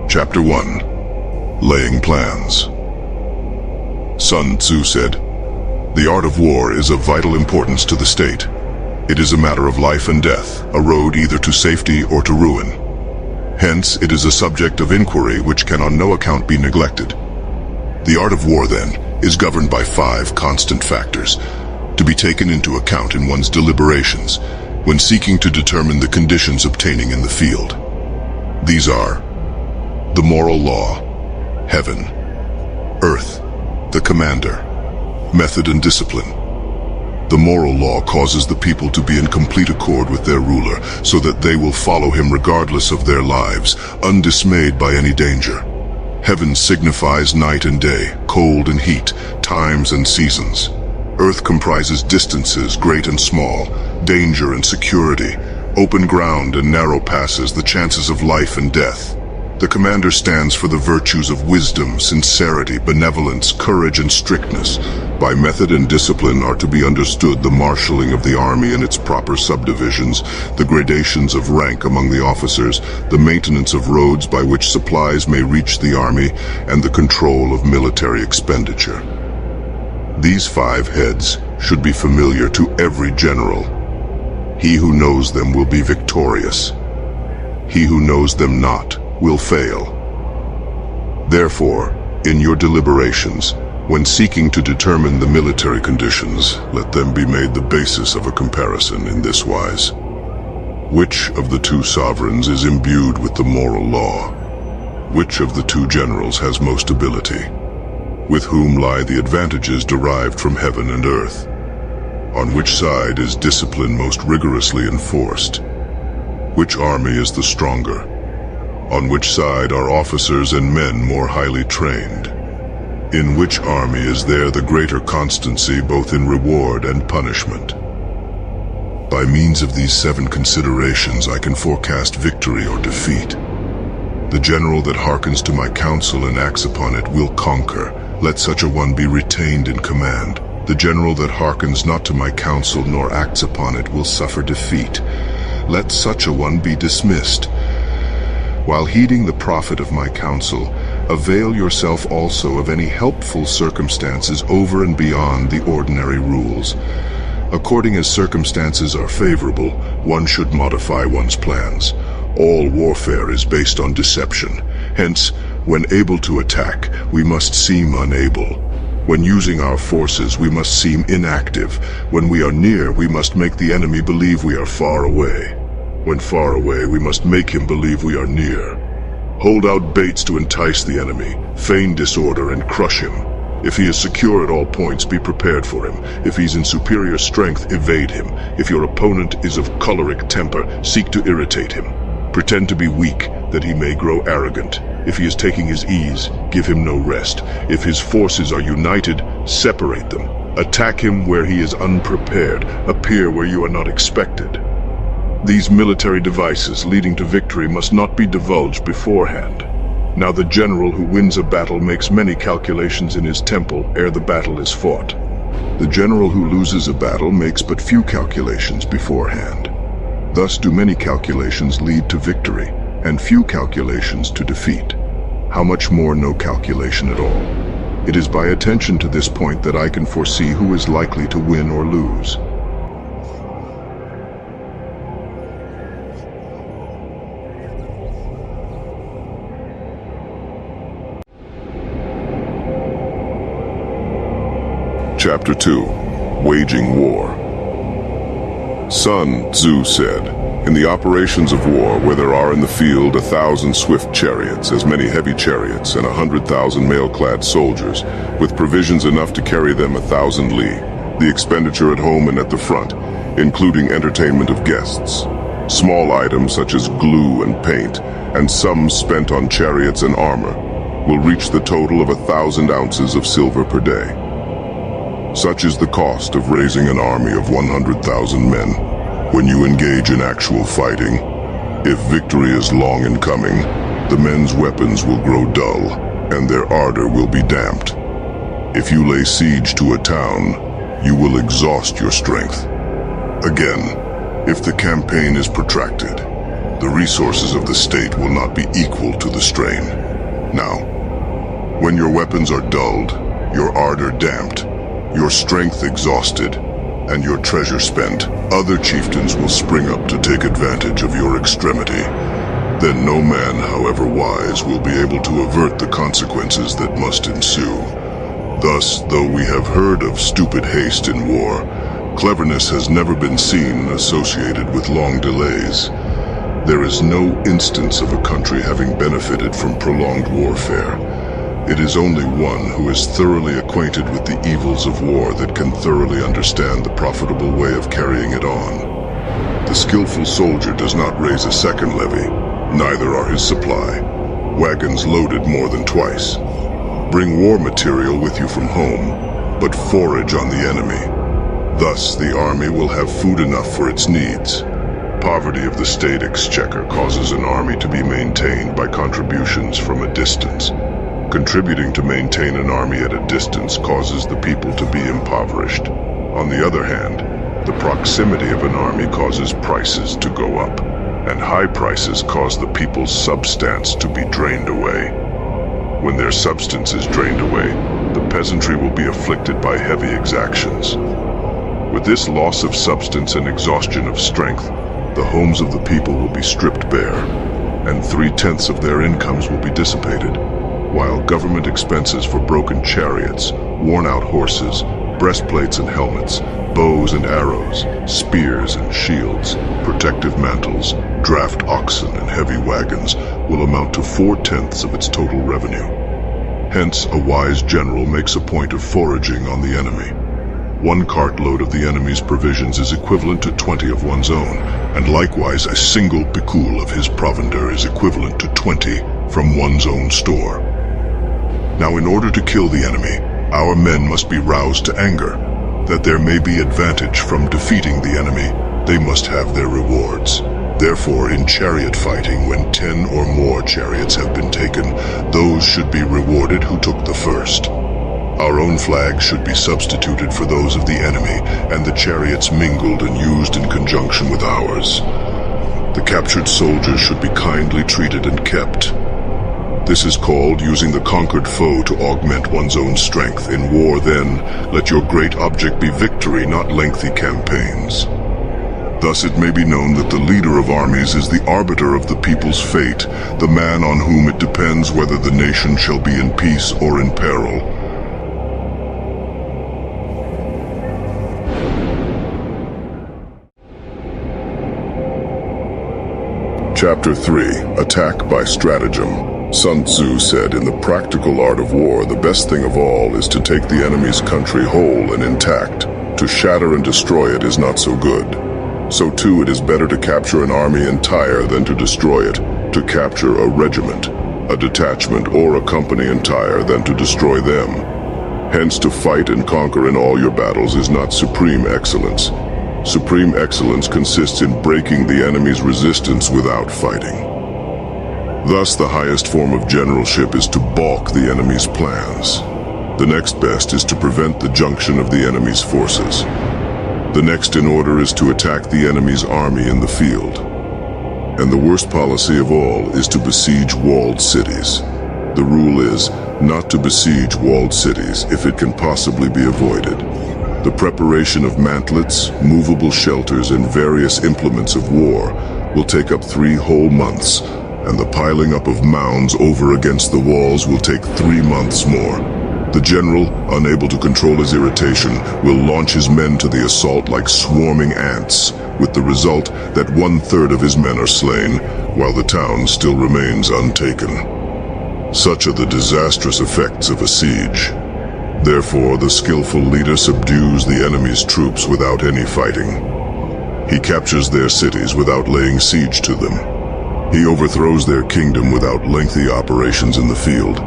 Chapter 1. Laying Plans. Sun Zhu said, "The art of war is of vital importance to the state. It is a matter of life and death, a road either to safety or to ruin. Hence, it is a subject of inquiry which can on no account be neglected. The art of war, then, is governed by 5 constant factors, to be taken into account in one's deliberations when seeking to determine the conditions obtaining in the field. These are the moral law, heaven, earth, the commander, method and discipline. The moral law causes the people to be in complete accord with their ruler, so that they will follow him regardless of their lives, undismayed by any danger. Heaven signifies night and day, cold and heat, times and seasons. Earth comprises distances, great and small, danger and security, open ground and narrow passes, the chances of life and death. The commander stands for the virtues of wisdom, sincerity, benevolence, courage and strictness. By method and discipline are to be understood the marshalling of the army in its proper subdivisions, the gradations of rank among the officers, the maintenance of roads by which supplies may reach the army, and the control of military expenditure. These 5 heads should be familiar to every general. He who knows them will be victorious. He who knows them not will fail. Therefore, in your deliberations, when seeking to determine the military conditions, let them be made the basis of a comparison in this wise. Which of the 2 sovereigns is imbued with the moral law? Which of the 2 generals has most ability? With whom lie the advantages derived from heaven and earth? On which side is discipline most rigorously enforced? Which army is the stronger? On which side are officers and men more highly trained? In which army is there the greater constancy both in reward and punishment? By means of these 7 considerations I can forecast victory or defeat. The general that hearkens to my counsel and acts upon it will conquer. Let such a one be retained in command. The general that hearkens not to my counsel nor acts upon it will suffer defeat. Let such a one be dismissed. While heeding the profit of my counsel, avail yourself also of any helpful circumstances over and beyond the ordinary rules. According as circumstances are favorable, one should modify one's plans. All warfare is based on deception. Hence, when able to attack, we must seem unable. When using our forces, we must seem inactive. When we are near, we must make the enemy believe we are far away. When far away, we must make him believe we are near. Hold out baits to entice the enemy, feign disorder and crush him. If he is secure at all points, be prepared for him. If he's in superior strength, evade him. If your opponent is of choleric temper, seek to irritate him. Pretend to be weak, that he may grow arrogant. If he is taking his ease, give him no rest. If his forces are united, separate them. Attack him where he is unprepared, appear where you are not expected. These military devices leading to victory must not be divulged beforehand. Now the general who wins a battle makes many calculations in his temple ere the battle is fought. The general who loses a battle makes but few calculations beforehand. Thus do many calculations lead to victory, and few calculations to defeat. How much more no calculation at all? It is by attention to this point that I can foresee who is likely to win or lose. Chapter 2. Waging War. Sun Zhu said, "In the operations of war, where there are in the field 1,000 swift chariots, as many heavy chariots, and 100,000 mail-clad soldiers, with provisions enough to carry them 1,000 li, the expenditure at home and at the front, including entertainment of guests, small items such as glue and paint, and sums spent on chariots and armor, will reach the total of 1,000 ounces of silver per day. Such is the cost of raising an army of 100,000 men. When you engage in actual fighting, if victory is long in coming, the men's weapons will grow dull, and their ardor will be damped. If you lay siege to a town, you will exhaust your strength. Again, if the campaign is protracted, the resources of the state will not be equal to the strain. Now, when your weapons are dulled, your ardor damped, your strength exhausted, and your treasure spent, other chieftains will spring up to take advantage of your extremity. Then no man, however wise, will be able to avert the consequences that must ensue. Thus, though we have heard of stupid haste in war, cleverness has never been seen associated with long delays. There is no instance of a country having benefited from prolonged warfare. It is only one who is thoroughly acquainted with the evils of war that can thoroughly understand the profitable way of carrying it on. The skillful soldier does not raise a second levy, neither are his supply. Wagons loaded more than twice. Bring war material with you from home, but forage on the enemy. Thus, the army will have food enough for its needs. Poverty of the state exchequer causes an army to be maintained by contributions from a distance. Contributing to maintain an army at a distance causes the people to be impoverished. On the other hand, the proximity of an army causes prices to go up, and high prices cause the people's substance to be drained away. When their substance is drained away, the peasantry will be afflicted by heavy exactions. With this loss of substance and exhaustion of strength, the homes of the people will be stripped bare, and 3/10 of their incomes will be dissipated, while government expenses for broken chariots, worn-out horses, breastplates and helmets, bows and arrows, spears and shields, protective mantles, draft oxen and heavy wagons will amount to 4/10 of its total revenue. Hence, a wise general makes a point of foraging on the enemy. One cartload of the enemy's provisions is equivalent to 20 of one's own, and likewise a single picul of his provender is equivalent to 20 from one's own store. Now, in order to kill the enemy, our men must be roused to anger. That there may be advantage from defeating the enemy, they must have their rewards. Therefore, in chariot fighting, when 10 or more chariots have been taken, those should be rewarded who took the first. Our own flags should be substituted for those of the enemy, and the chariots mingled and used in conjunction with ours. The captured soldiers should be kindly treated and kept. This is called using the conquered foe to augment one's own strength. In war, then, let your great object be victory, not lengthy campaigns. Thus it may be known that the leader of armies is the arbiter of the people's fate, the man on whom it depends whether the nation shall be in peace or in peril. Chapter 3. Attack by Stratagem. Sun Zhu said, in the practical art of war, the best thing of all is to take the enemy's country whole and intact. To shatter and destroy it is not so good. So too it is better to capture an army entire than to destroy it, to capture a regiment, a detachment, or a company entire than to destroy them. Hence, to fight and conquer in all your battles is not supreme excellence. Supreme excellence consists in breaking the enemy's resistance without fighting. Thus, the highest form of generalship is to balk the enemy's plans. The next best is to prevent the junction of the enemy's forces. The next in order is to attack the enemy's army in the field. And the worst policy of all is to besiege walled cities. The rule is not to besiege walled cities if it can possibly be avoided. The preparation of mantlets, movable shelters, and various implements of war will take up 3 whole months, and the piling up of mounds over against the walls will take 3 months more. The general, unable to control his irritation, will launch his men to the assault like swarming ants, with the result that 1/3 of his men are slain, while the town still remains untaken. Such are the disastrous effects of a siege. Therefore, the skillful leader subdues the enemy's troops without any fighting. He captures their cities without laying siege to them. He overthrows their kingdom without lengthy operations in the field.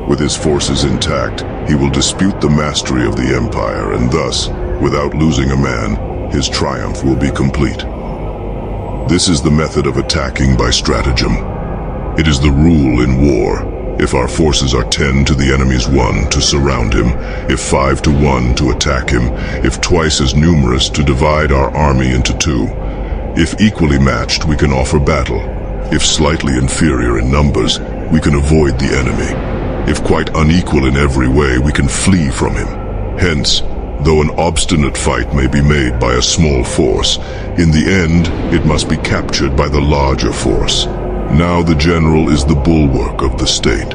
With his forces intact, he will dispute the mastery of the empire, and thus, without losing a man, his triumph will be complete. This is the method of attacking by stratagem. It is the rule in war. If our forces are 10 to the enemy's 1, to surround him; if 5 to 1, to attack him; if twice as numerous, to divide our army into 2. If equally matched, we can offer battle. If slightly inferior in numbers, we can avoid the enemy. If quite unequal in every way, we can flee from him. Hence, though an obstinate fight may be made by a small force, in the end, it must be captured by the larger force. Now the general is the bulwark of the state.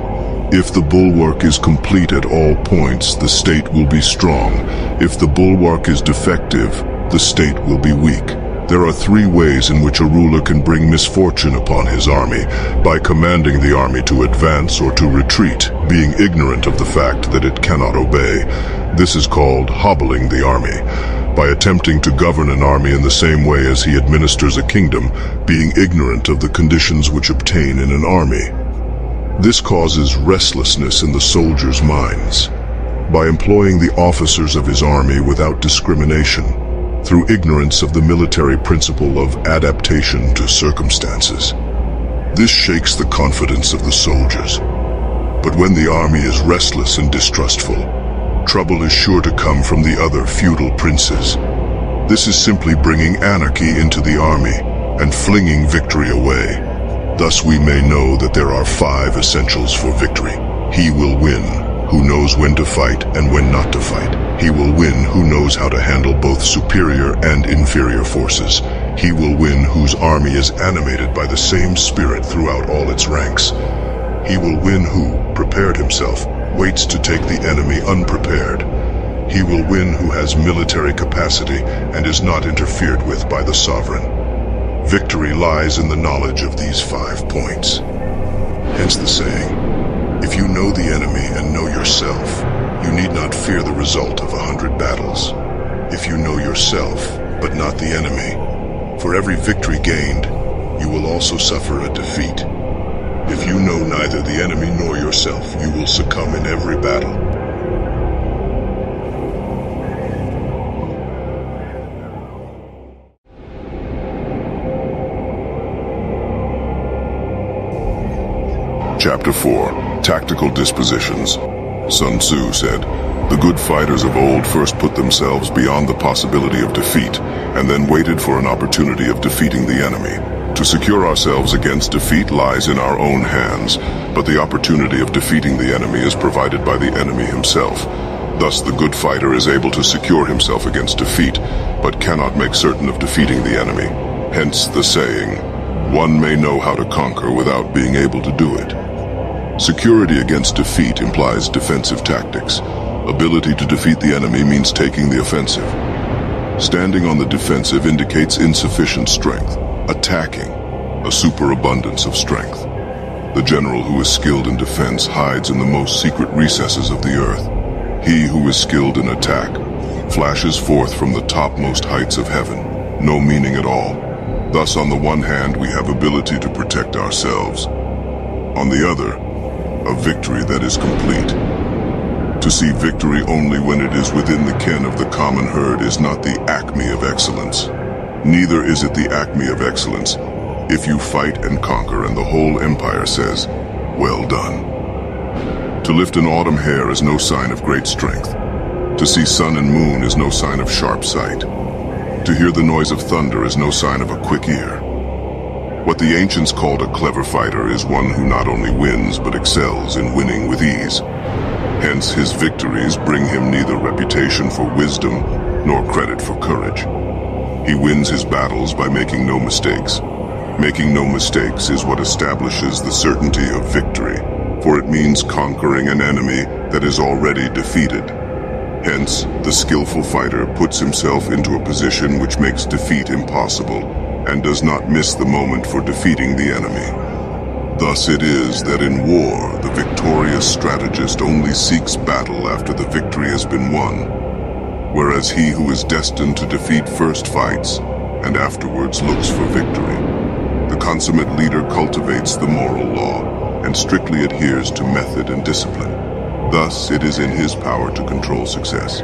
If the bulwark is complete at all points, the state will be strong. If the bulwark is defective, the state will be weak. There are three ways in which a ruler can bring misfortune upon his army: by commanding the army to advance or to retreat, being ignorant of the fact that it cannot obey. This is called hobbling the army. By attempting to govern an army in the same way as he administers a kingdom, being ignorant of the conditions which obtain in an army. This causes restlessness in the soldiers' minds. By employing the officers of his army without discrimination, through ignorance of the military principle of adaptation to circumstances. This shakes the confidence of the soldiers. But when the army is restless and distrustful, trouble is sure to come from the other feudal princes. This is simply bringing anarchy into the army and flinging victory away. Thus we may know that there are 5 essentials for victory. He will win who knows when to fight and when not to fight. He will win who knows how to handle both superior and inferior forces. He will win whose army is animated by the same spirit throughout all its ranks. He will win who, prepared himself, waits to take the enemy unprepared. He will win who has military capacity and is not interfered with by the sovereign. Victory lies in the knowledge of these 5 points. Hence the saying, if you know the enemy and know yourself, you need not fear the result of 100 battles. If you know yourself, but not the enemy, for every victory gained, you will also suffer a defeat. If you know neither the enemy nor yourself, you will succumb in every battle. Chapter 4. Tactical Dispositions. Sun Zhu said, "The good fighters of old first put themselves beyond the possibility of defeat, and then waited for an opportunity of defeating the enemy. To secure ourselves against defeat lies in our own hands, but the opportunity of defeating the enemy is provided by the enemy himself. Thus the good fighter is able to secure himself against defeat, but cannot make certain of defeating the enemy. Hence the saying, one may know how to conquer without being able to do it." Security against defeat implies defensive tactics. Ability to defeat the enemy means taking the offensive. Standing on the defensive indicates insufficient strength. Attacking, a superabundance of strength. The general who is skilled in defense hides in the most secret recesses of the earth. He who is skilled in attack flashes forth from the topmost heights of heaven, no meaning at all. Thus, on the one hand, we have ability to protect ourselves. On the other, a victory that is complete. To see victory only when it is within the ken of the common herd is not the acme of excellence. Neither is it the acme of excellence if you fight and conquer and the whole empire says, "Well done." To lift an autumn hair is no sign of great strength. To see sun and moon is no sign of sharp sight. To hear the noise of thunder is no sign of a quick ear. What the ancients called a clever fighter is one who not only wins but excels in winning with ease. Hence his victories bring him neither reputation for wisdom nor credit for courage. He wins his battles by making no mistakes. Making no mistakes is what establishes the certainty of victory, for it means conquering an enemy that is already defeated. Hence, the skillful fighter puts himself into a position which makes defeat impossible, and does not miss the moment for defeating the enemy. Thus it is that in war, the victorious strategist only seeks battle after the victory has been won, whereas he who is destined to defeat first fights, and afterwards looks for victory. The consummate leader cultivates the moral law, and strictly adheres to method and discipline. Thus, it is in his power to control success.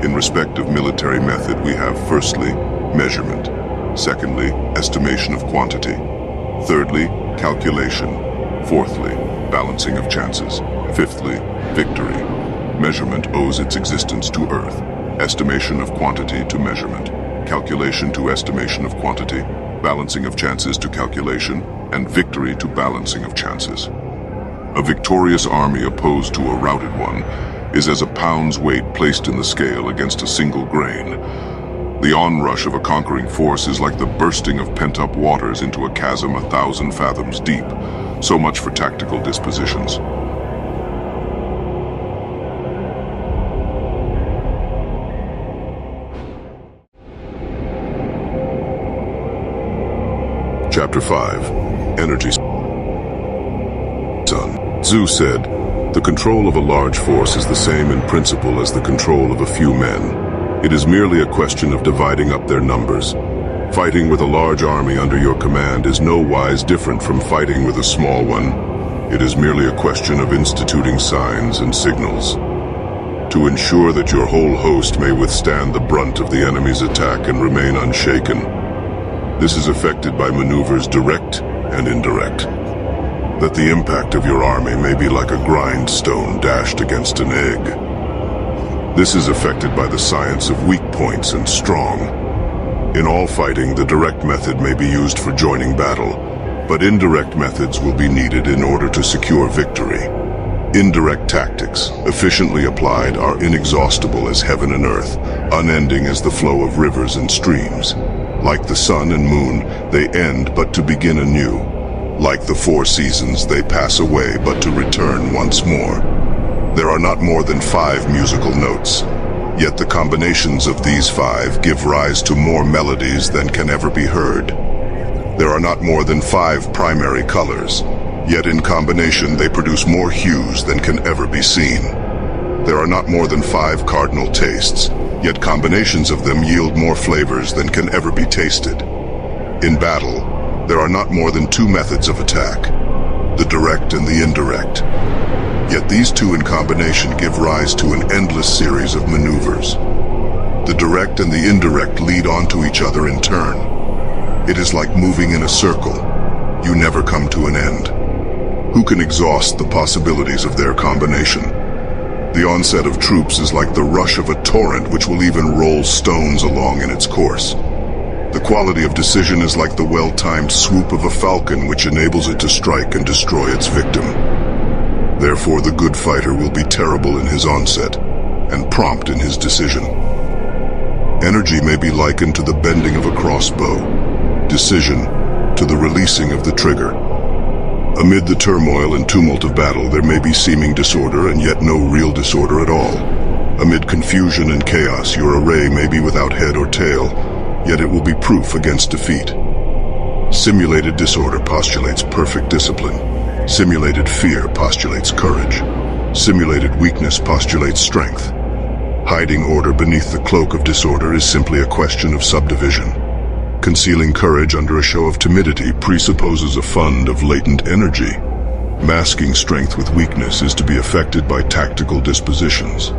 In respect of military method, we have firstly, measurement. Secondly, estimation of quantity. Thirdly, calculation. Fourthly, balancing of chances. Fifthly, victory. Measurement owes its existence to earth. Estimation of quantity to measurement. calculation to estimation of quantity, balancing of chances to calculation, and victory to balancing of chances. A victorious army opposed to a routed one is as a pound's weight placed in the scale against a single grain. The onrush of a conquering force is like the bursting of pent-up waters into a chasm 1,000 fathoms deep. So much for tactical dispositions. Chapter 5. Energy. Sun Zhu said, "The control of a large force is the same in principle as the control of a few men. It is merely a question of dividing up their numbers. Fighting with a large army under your command is no wise different from fighting with a small one. It is merely a question of instituting signs and signals. To ensure that your whole host may withstand the brunt of the enemy's attack and remain unshaken. This is effected by maneuvers direct and indirect. That the impact of your army may be like a grindstone dashed against an egg. This is affected by the science of weak points and strong. In all fighting, the direct method may be used for joining battle, but indirect methods will be needed in order to secure victory. Indirect tactics, efficiently applied, are inexhaustible as heaven and earth, unending as the flow of rivers and streams. Like the sun and moon, they end but to begin anew. Like the four seasons, they pass away but to return once more. There are not more than 5 musical notes, yet the combinations of these 5 give rise to more melodies than can ever be heard. There are not more than 5 primary colors, yet in combination they produce more hues than can ever be seen. There are not more than 5 cardinal tastes, yet combinations of them yield more flavors than can ever be tasted. In battle, there are not more than 2 methods of attack, the direct and the indirect. Yet these 2 in combination give rise to an endless series of maneuvers. The direct and the indirect lead on to each other in turn. It is like moving in a circle. You never come to an end. Who can exhaust the possibilities of their combination? The onset of troops is like the rush of a torrent which will even roll stones along in its course. The quality of decision is like the well-timed swoop of a falcon which enables it to strike and destroy its victim. Therefore, the good fighter will be terrible in his onset and prompt in his decision. Energy may be likened to the bending of a crossbow, decision to the releasing of the trigger. Amid the turmoil and tumult of battle, there may be seeming disorder and yet no real disorder at all. Amid confusion and chaos, your array may be without head or tail, yet it will be proof against defeat. Simulated disorder postulates perfect discipline. Simulated fear postulates courage. Simulated weakness postulates strength. Hiding order beneath the cloak of disorder is simply a question of subdivision. Concealing courage under a show of timidity presupposes a fund of latent energy. Masking strength with weakness is to be effected by tactical dispositions.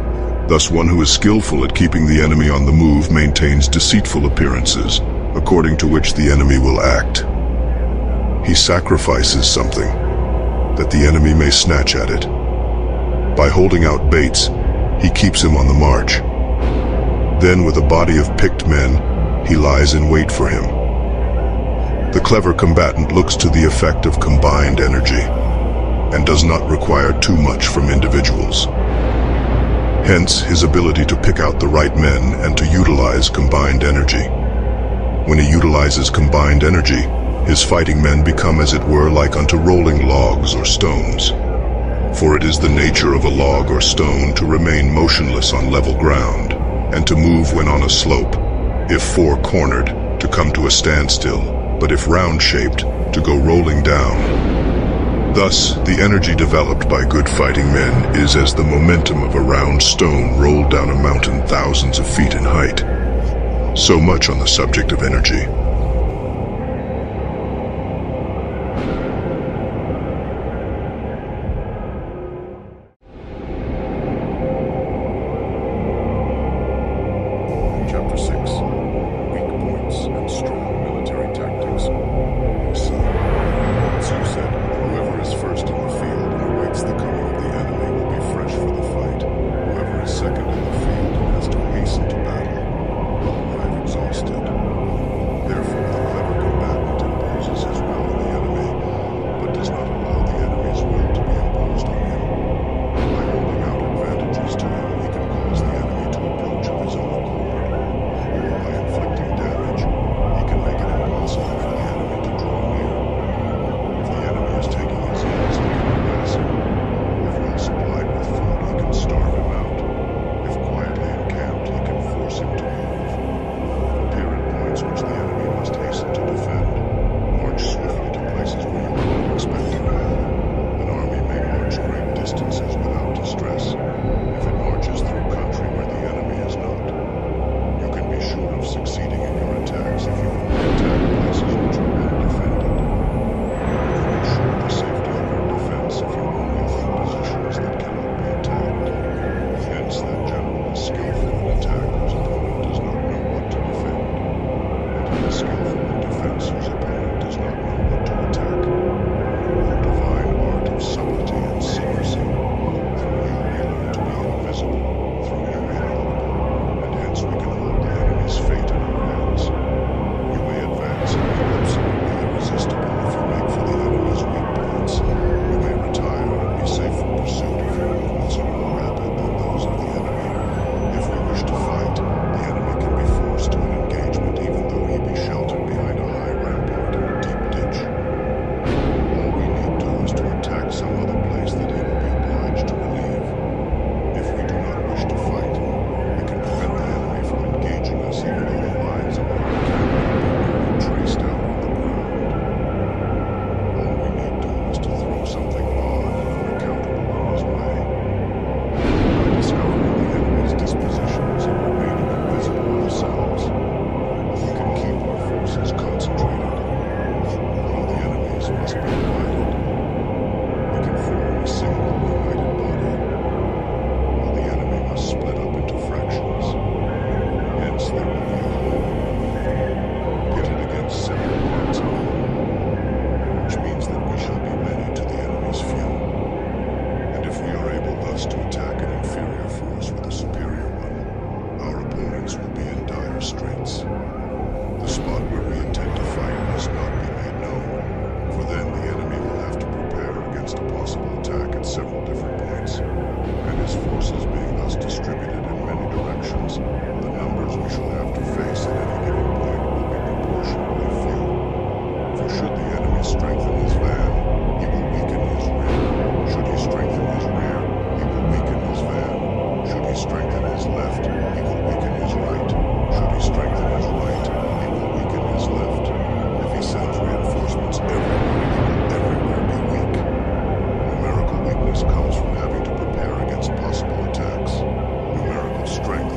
Thus, one who is skillful at keeping the enemy on the move maintains deceitful appearances, according to which the enemy will act. He sacrifices something, that the enemy may snatch at it. By holding out baits, he keeps him on the march. Then, with a body of picked men, he lies in wait for him. The clever combatant looks to the effect of combined energy, and does not require too much from individuals. Hence, his ability to pick out the right men and to utilize combined energy. When he utilizes combined energy, his fighting men become as it were like unto rolling logs or stones. For it is the nature of a log or stone to remain motionless on level ground, and to move when on a slope, if four-cornered, to come to a standstill, but if round-shaped, to go rolling down. Thus, the energy developed by good fighting men is as the momentum of a round stone rolled down a mountain thousands of feet in height. So much on the subject of energy. Chapter 6. Weak points and strong military tactics. Sun Zhu said, "Whoever is first in the field and awaits the coming of the enemy will be fresh for the fight. Whoever is second in the field and has to hasten to battle will arrive exhausted." force must be divided. We can form a single united body, while the enemy must split up into fractions. Hence there will be a whole, pitted against several parts of the whole, which means that we shall be many to the enemy's few. And if we are able thus to attack an inferior force with a superior one, our opponents will be in dire straits. The spot where we intend to fight must not be made known, for then the enemy will have to prepare against a possible attack at several different points, and his forces being thus distributed in many directions, the numbers we shall have to face at any given point will be proportionately few. For should the enemy strengthen his van, he will weaken his rear. Should he strengthen his rear, he will weaken his van. Should he strengthen his left, he will weaken his right. Should he strengthen his right, he will weaken his left. If he sends reinforcements everywhere, he will everywhere be weak. Numerical weakness comes from having to prepare against possible attacks. Numerical strength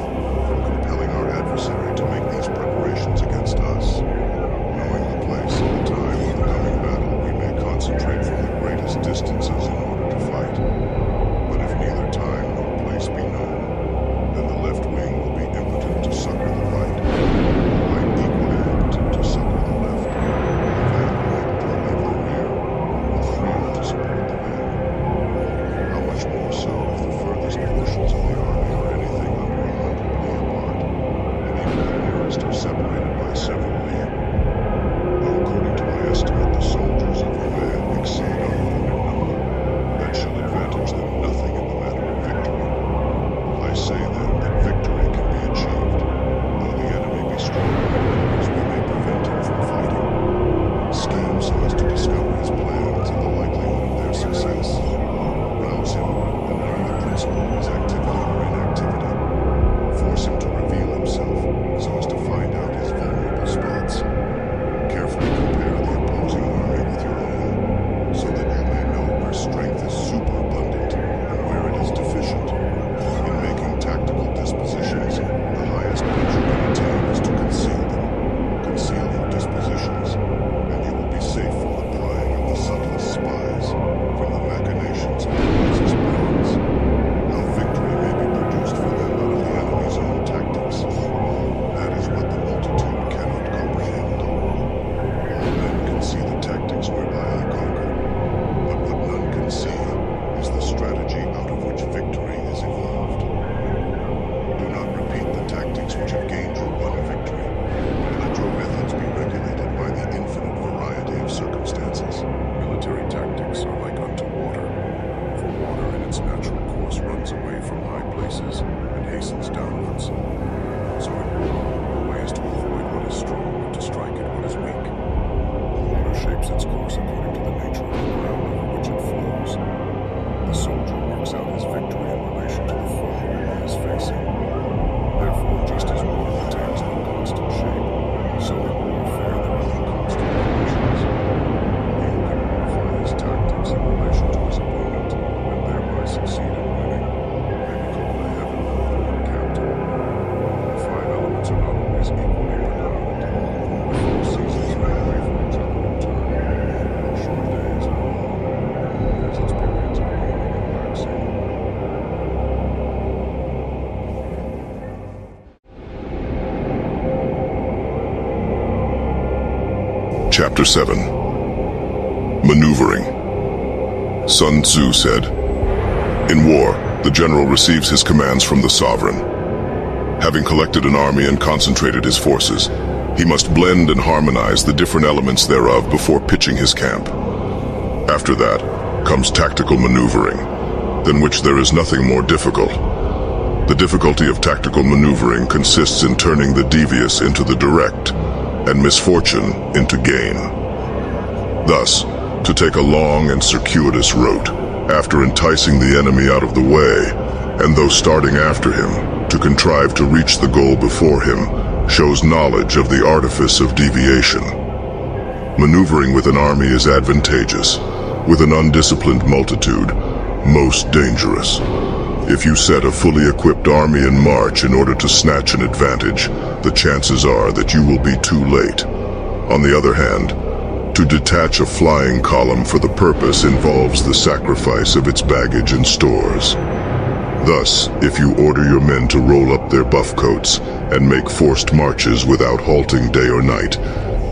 from compelling our adversary to make these preparations against us. Knowing the place and the time of the coming battle, we may concentrate from the greatest distances in order to fight. But if neither time nor place be known, then the left wing will be impotent to succor the right, the right equally impotent to succor the left, the van unable to relieve the rear, with the rear to support the van. How much more so if the furthest portions of the army are anything under 100 li apart, and even the nearest are separated by several li. Though according to my estimate the soldiers of the van exceed our own in number, that shall advantage them nothing in the matter of victory. I say then that victory can be achieved. Though the enemy be strong in numbers, we may prevent him from fighting. Scheme so as to discover his plans and the likelihood of their success. Rouse him and learn the principle of his activity or inactivity. Force him to reveal himself so as to find out his vulnerable spots. Carefully compare the opposing army with your own, so that you may know where strength is superabundant and where it is deficient. In making tactical dispositions, the highest pitch you can attain is to conceal them. Conceal your dispositions, and you will be safe from the prying of the subtlest spies, from the machinations of the wisest brains. How victory may be produced for them out of the enemy's own tactics. That is what the multitude cannot comprehend. All men can see the tactics whereby I conquer, but what none can see is the strategy out of which victory is evolved. Do not repeat the tactics which have gained you one victory, but let your methods be regulated by the infinite variety of circumstances. Military tactics are like unto water, for water in its natural course runs away from high places and hastens downwards. So in war, the way is to avoid what is strong and to strike at what is weak. The water shapes its course according to the nature of the ground over which it flows. The soldier works out his victory in relation to the foe whom he is facing. Therefore, just as water retains no constant shape, so in warfare there are no constant relations. He who can modify his tactics in relation to his opponent, and thereby succeed in winning, may be called a heaven-born captain. The five elements are not always equally predominant. The four seasons may away from each other in turn. Short days are long, as its periods of waning and waxing. Chapter 7. Maneuvering. Sun Zhu said, "In war, the general receives his commands from the sovereign. Having collected an army and concentrated his forces, he must blend and harmonize the different elements thereof before pitching his camp. After that comes tactical maneuvering, than which there is nothing more difficult. The difficulty of tactical maneuvering consists in turning the devious into the direct, and misfortune into gain. Thus, to take a long and circuitous route, after enticing the enemy out of the way, and though starting after him, to contrive to reach the goal before him, shows knowledge of the artifice of deviation. Maneuvering with an army is advantageous, with an undisciplined multitude, most dangerous. If you set a fully equipped army in march in order to snatch an advantage, the chances are that you will be too late. On the other hand, To detach a flying column for the purpose involves the sacrifice of its baggage and stores. Thus, if you order your men to roll up their buff coats and make forced marches without halting day or night,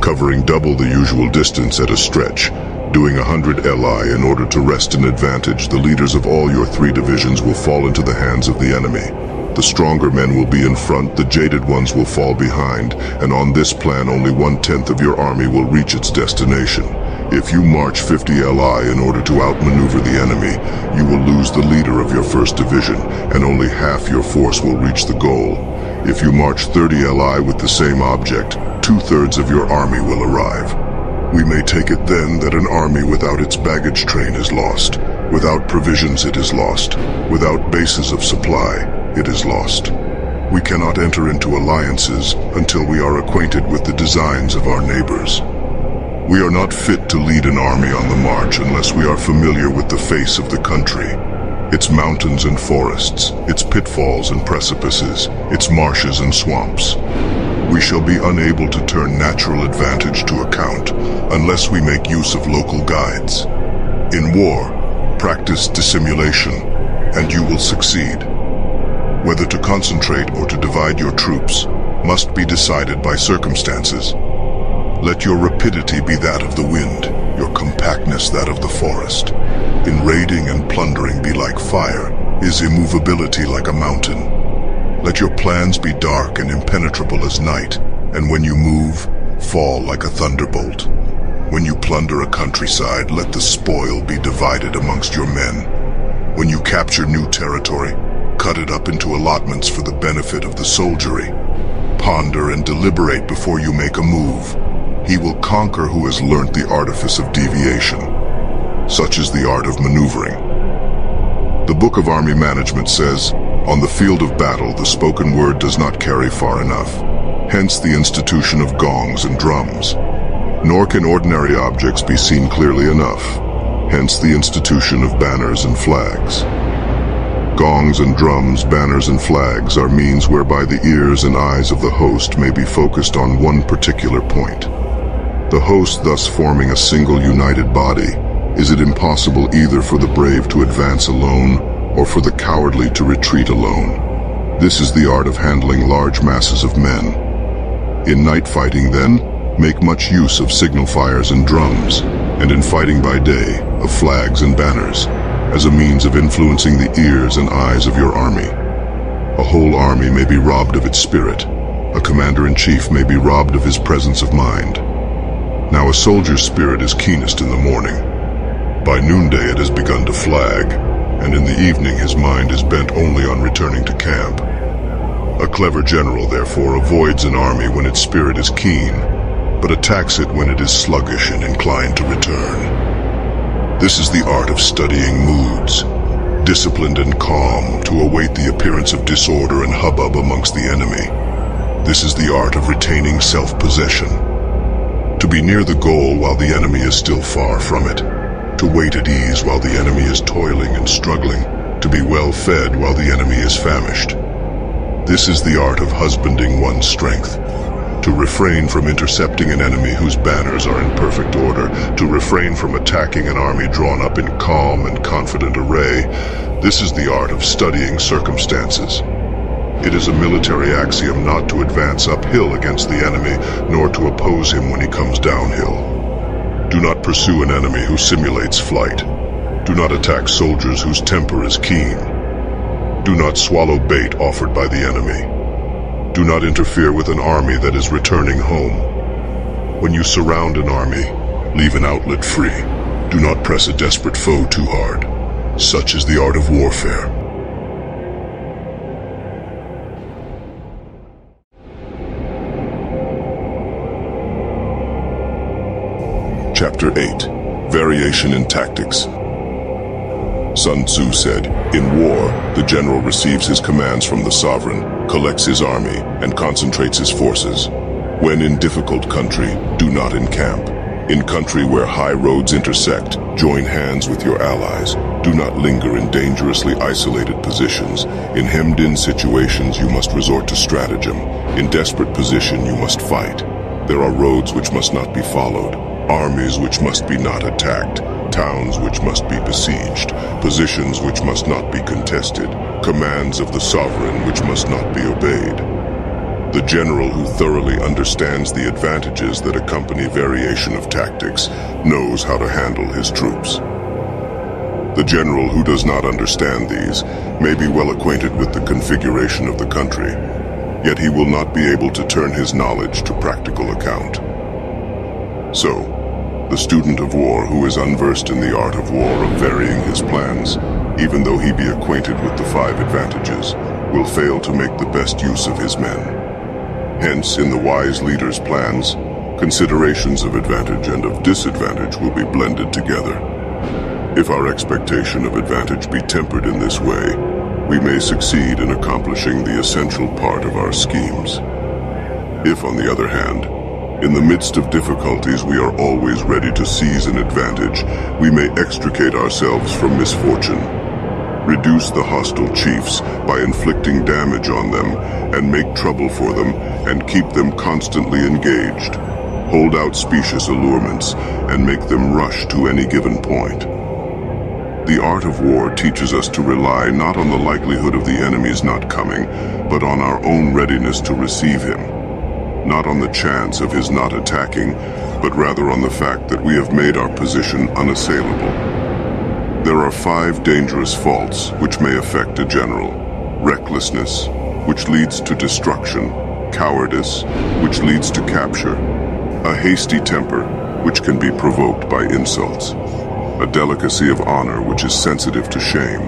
covering double the usual distance at a stretch, doing 100 li in order to wrest an advantage, the leaders of all your 3 divisions will fall into the hands of the enemy. The stronger men will be in front, the jaded ones will fall behind, and on this plan only 1/10 of your army will reach its destination. If you march 50 li in order to outmaneuver the enemy, you will lose the leader of your 1st division, and only half your force will reach the goal. If you march 30 li with the same object, 2/3 of your army will arrive. We may take it then that an army without its baggage train is lost. Without provisions it is lost. Without bases of supply, it is lost. We cannot enter into alliances until we are acquainted with the designs of our neighbors. We are not fit to lead an army on the march unless we are familiar with the face of the country, its mountains and forests, its pitfalls and precipices, its marshes and swamps. We shall be unable to turn natural advantage to account unless we make use of local guides. In war, practice dissimulation, and you will succeed. Whether to concentrate or to divide your troops must be decided by circumstances. Let your rapidity be that of the wind, your compactness that of the forest. In raiding and plundering be like fire, is immovability like a mountain. Let your plans be dark and impenetrable as night, and when you move, fall like a thunderbolt. When you plunder a countryside, let the spoil be divided amongst your men. When you capture new territory, cut it up into allotments for the benefit of the soldiery. Ponder and deliberate before you make a move. He will conquer who has learnt the artifice of deviation. Such is the art of maneuvering. The Book of Army Management says, "On the field of battle, the spoken word does not carry far enough. Hence the institution of gongs and drums. Nor can ordinary objects be seen clearly enough. Hence the institution of banners and flags." Gongs and drums, banners and flags are means whereby the ears and eyes of the host may be focused on one particular point. The host thus forming a single united body, is it impossible either for the brave to advance alone or for the cowardly to retreat alone. This is the art of handling large masses of men. In night fighting, then, make much use of signal fires and drums, and in fighting by day, of flags and banners, as a means of influencing the ears and eyes of your army. A whole army may be robbed of its spirit. A commander-in-chief may be robbed of his presence of mind. Now a soldier's spirit is keenest in the morning. By noonday it has begun to flag, and in the evening his mind is bent only on returning to camp. A clever general, therefore, avoids an army when its spirit is keen, but attacks it when it is sluggish and inclined to return. This is the art of studying moods, disciplined and calm to await the appearance of disorder and hubbub amongst the enemy. This is the art of retaining self-possession. To be near the goal while the enemy is still far from it. To wait at ease while the enemy is toiling and struggling. To be well fed while the enemy is famished. This is the art of husbanding one's strength. To refrain from intercepting an enemy whose banners are in perfect order. To refrain from attacking an army drawn up in calm and confident array. This is the art of studying circumstances. It is a military axiom not to advance uphill against the enemy, nor to oppose him when he comes downhill. Do not pursue an enemy who simulates flight. Do not attack soldiers whose temper is keen. Do not swallow bait offered by the enemy. Do not interfere with an army that is returning home. When you surround an army, leave an outlet free. Do not press a desperate foe too hard. Such is the art of warfare. Chapter 8. Variation in Tactics. Sun Zhu said, "In war, the general receives his commands from the sovereign, collects his army, and concentrates his forces. When in difficult country, do not encamp. In country where high roads intersect, join hands with your allies. Do not linger in dangerously isolated positions. In hemmed-in situations, you must resort to stratagem. In desperate position, you must fight. There are roads which must not be followed. Armies which must be not attacked, towns which must be besieged, positions which must not be contested, commands of the sovereign which must not be obeyed. The general who thoroughly understands the advantages that accompany variation of tactics knows how to handle his troops. The general who does not understand these may be well acquainted with the configuration of the country, yet he will not be able to turn his knowledge to practical account. So, the student of war who is unversed in the art of war of varying his plans, even though he be acquainted with the 5 advantages, will fail to make the best use of his men. Hence, in the wise leader's plans, considerations of advantage and of disadvantage will be blended together. If our expectation of advantage be tempered in this way, we may succeed in accomplishing the essential part of our schemes. If, on the other hand, in the midst of difficulties we are always ready to seize an advantage, we may extricate ourselves from misfortune, reduce the hostile chiefs by inflicting damage on them, and make trouble for them, and keep them constantly engaged, hold out specious allurements, and make them rush to any given point. The art of war teaches us to rely not on the likelihood of the enemy's not coming, but on our own readiness to receive him. Not on the chance of his not attacking, but rather on the fact that we have made our position unassailable. There are 5 dangerous faults which may affect a general. Recklessness, which leads to destruction. Cowardice, which leads to capture. A hasty temper, which can be provoked by insults. A delicacy of honor which is sensitive to shame.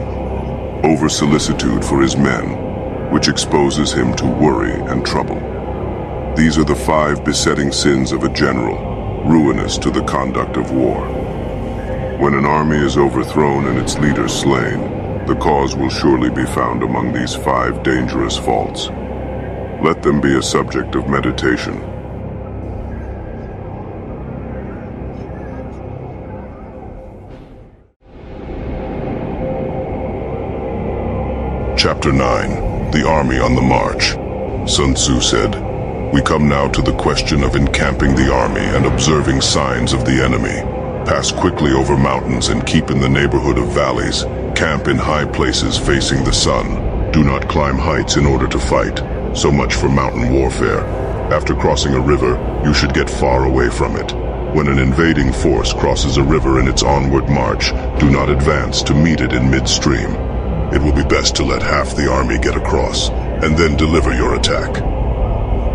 Over-solicitude for his men, which exposes him to worry and trouble. These are the 5 besetting sins of a general, ruinous to the conduct of war. When an army is overthrown and its leader slain, the cause will surely be found among these 5 dangerous faults. Let them be a subject of meditation. Chapter 9. The Army on the March. Sun Zhu said, "We come now to the question of encamping the army and observing signs of the enemy. Pass quickly over mountains and keep in the neighborhood of valleys. Camp in high places facing the sun. Do not climb heights in order to fight. So much for mountain warfare. After crossing a river, you should get far away from it. When an invading force crosses a river in its onward march, do not advance to meet it in midstream. It will be best to let half the army get across, and then deliver your attack.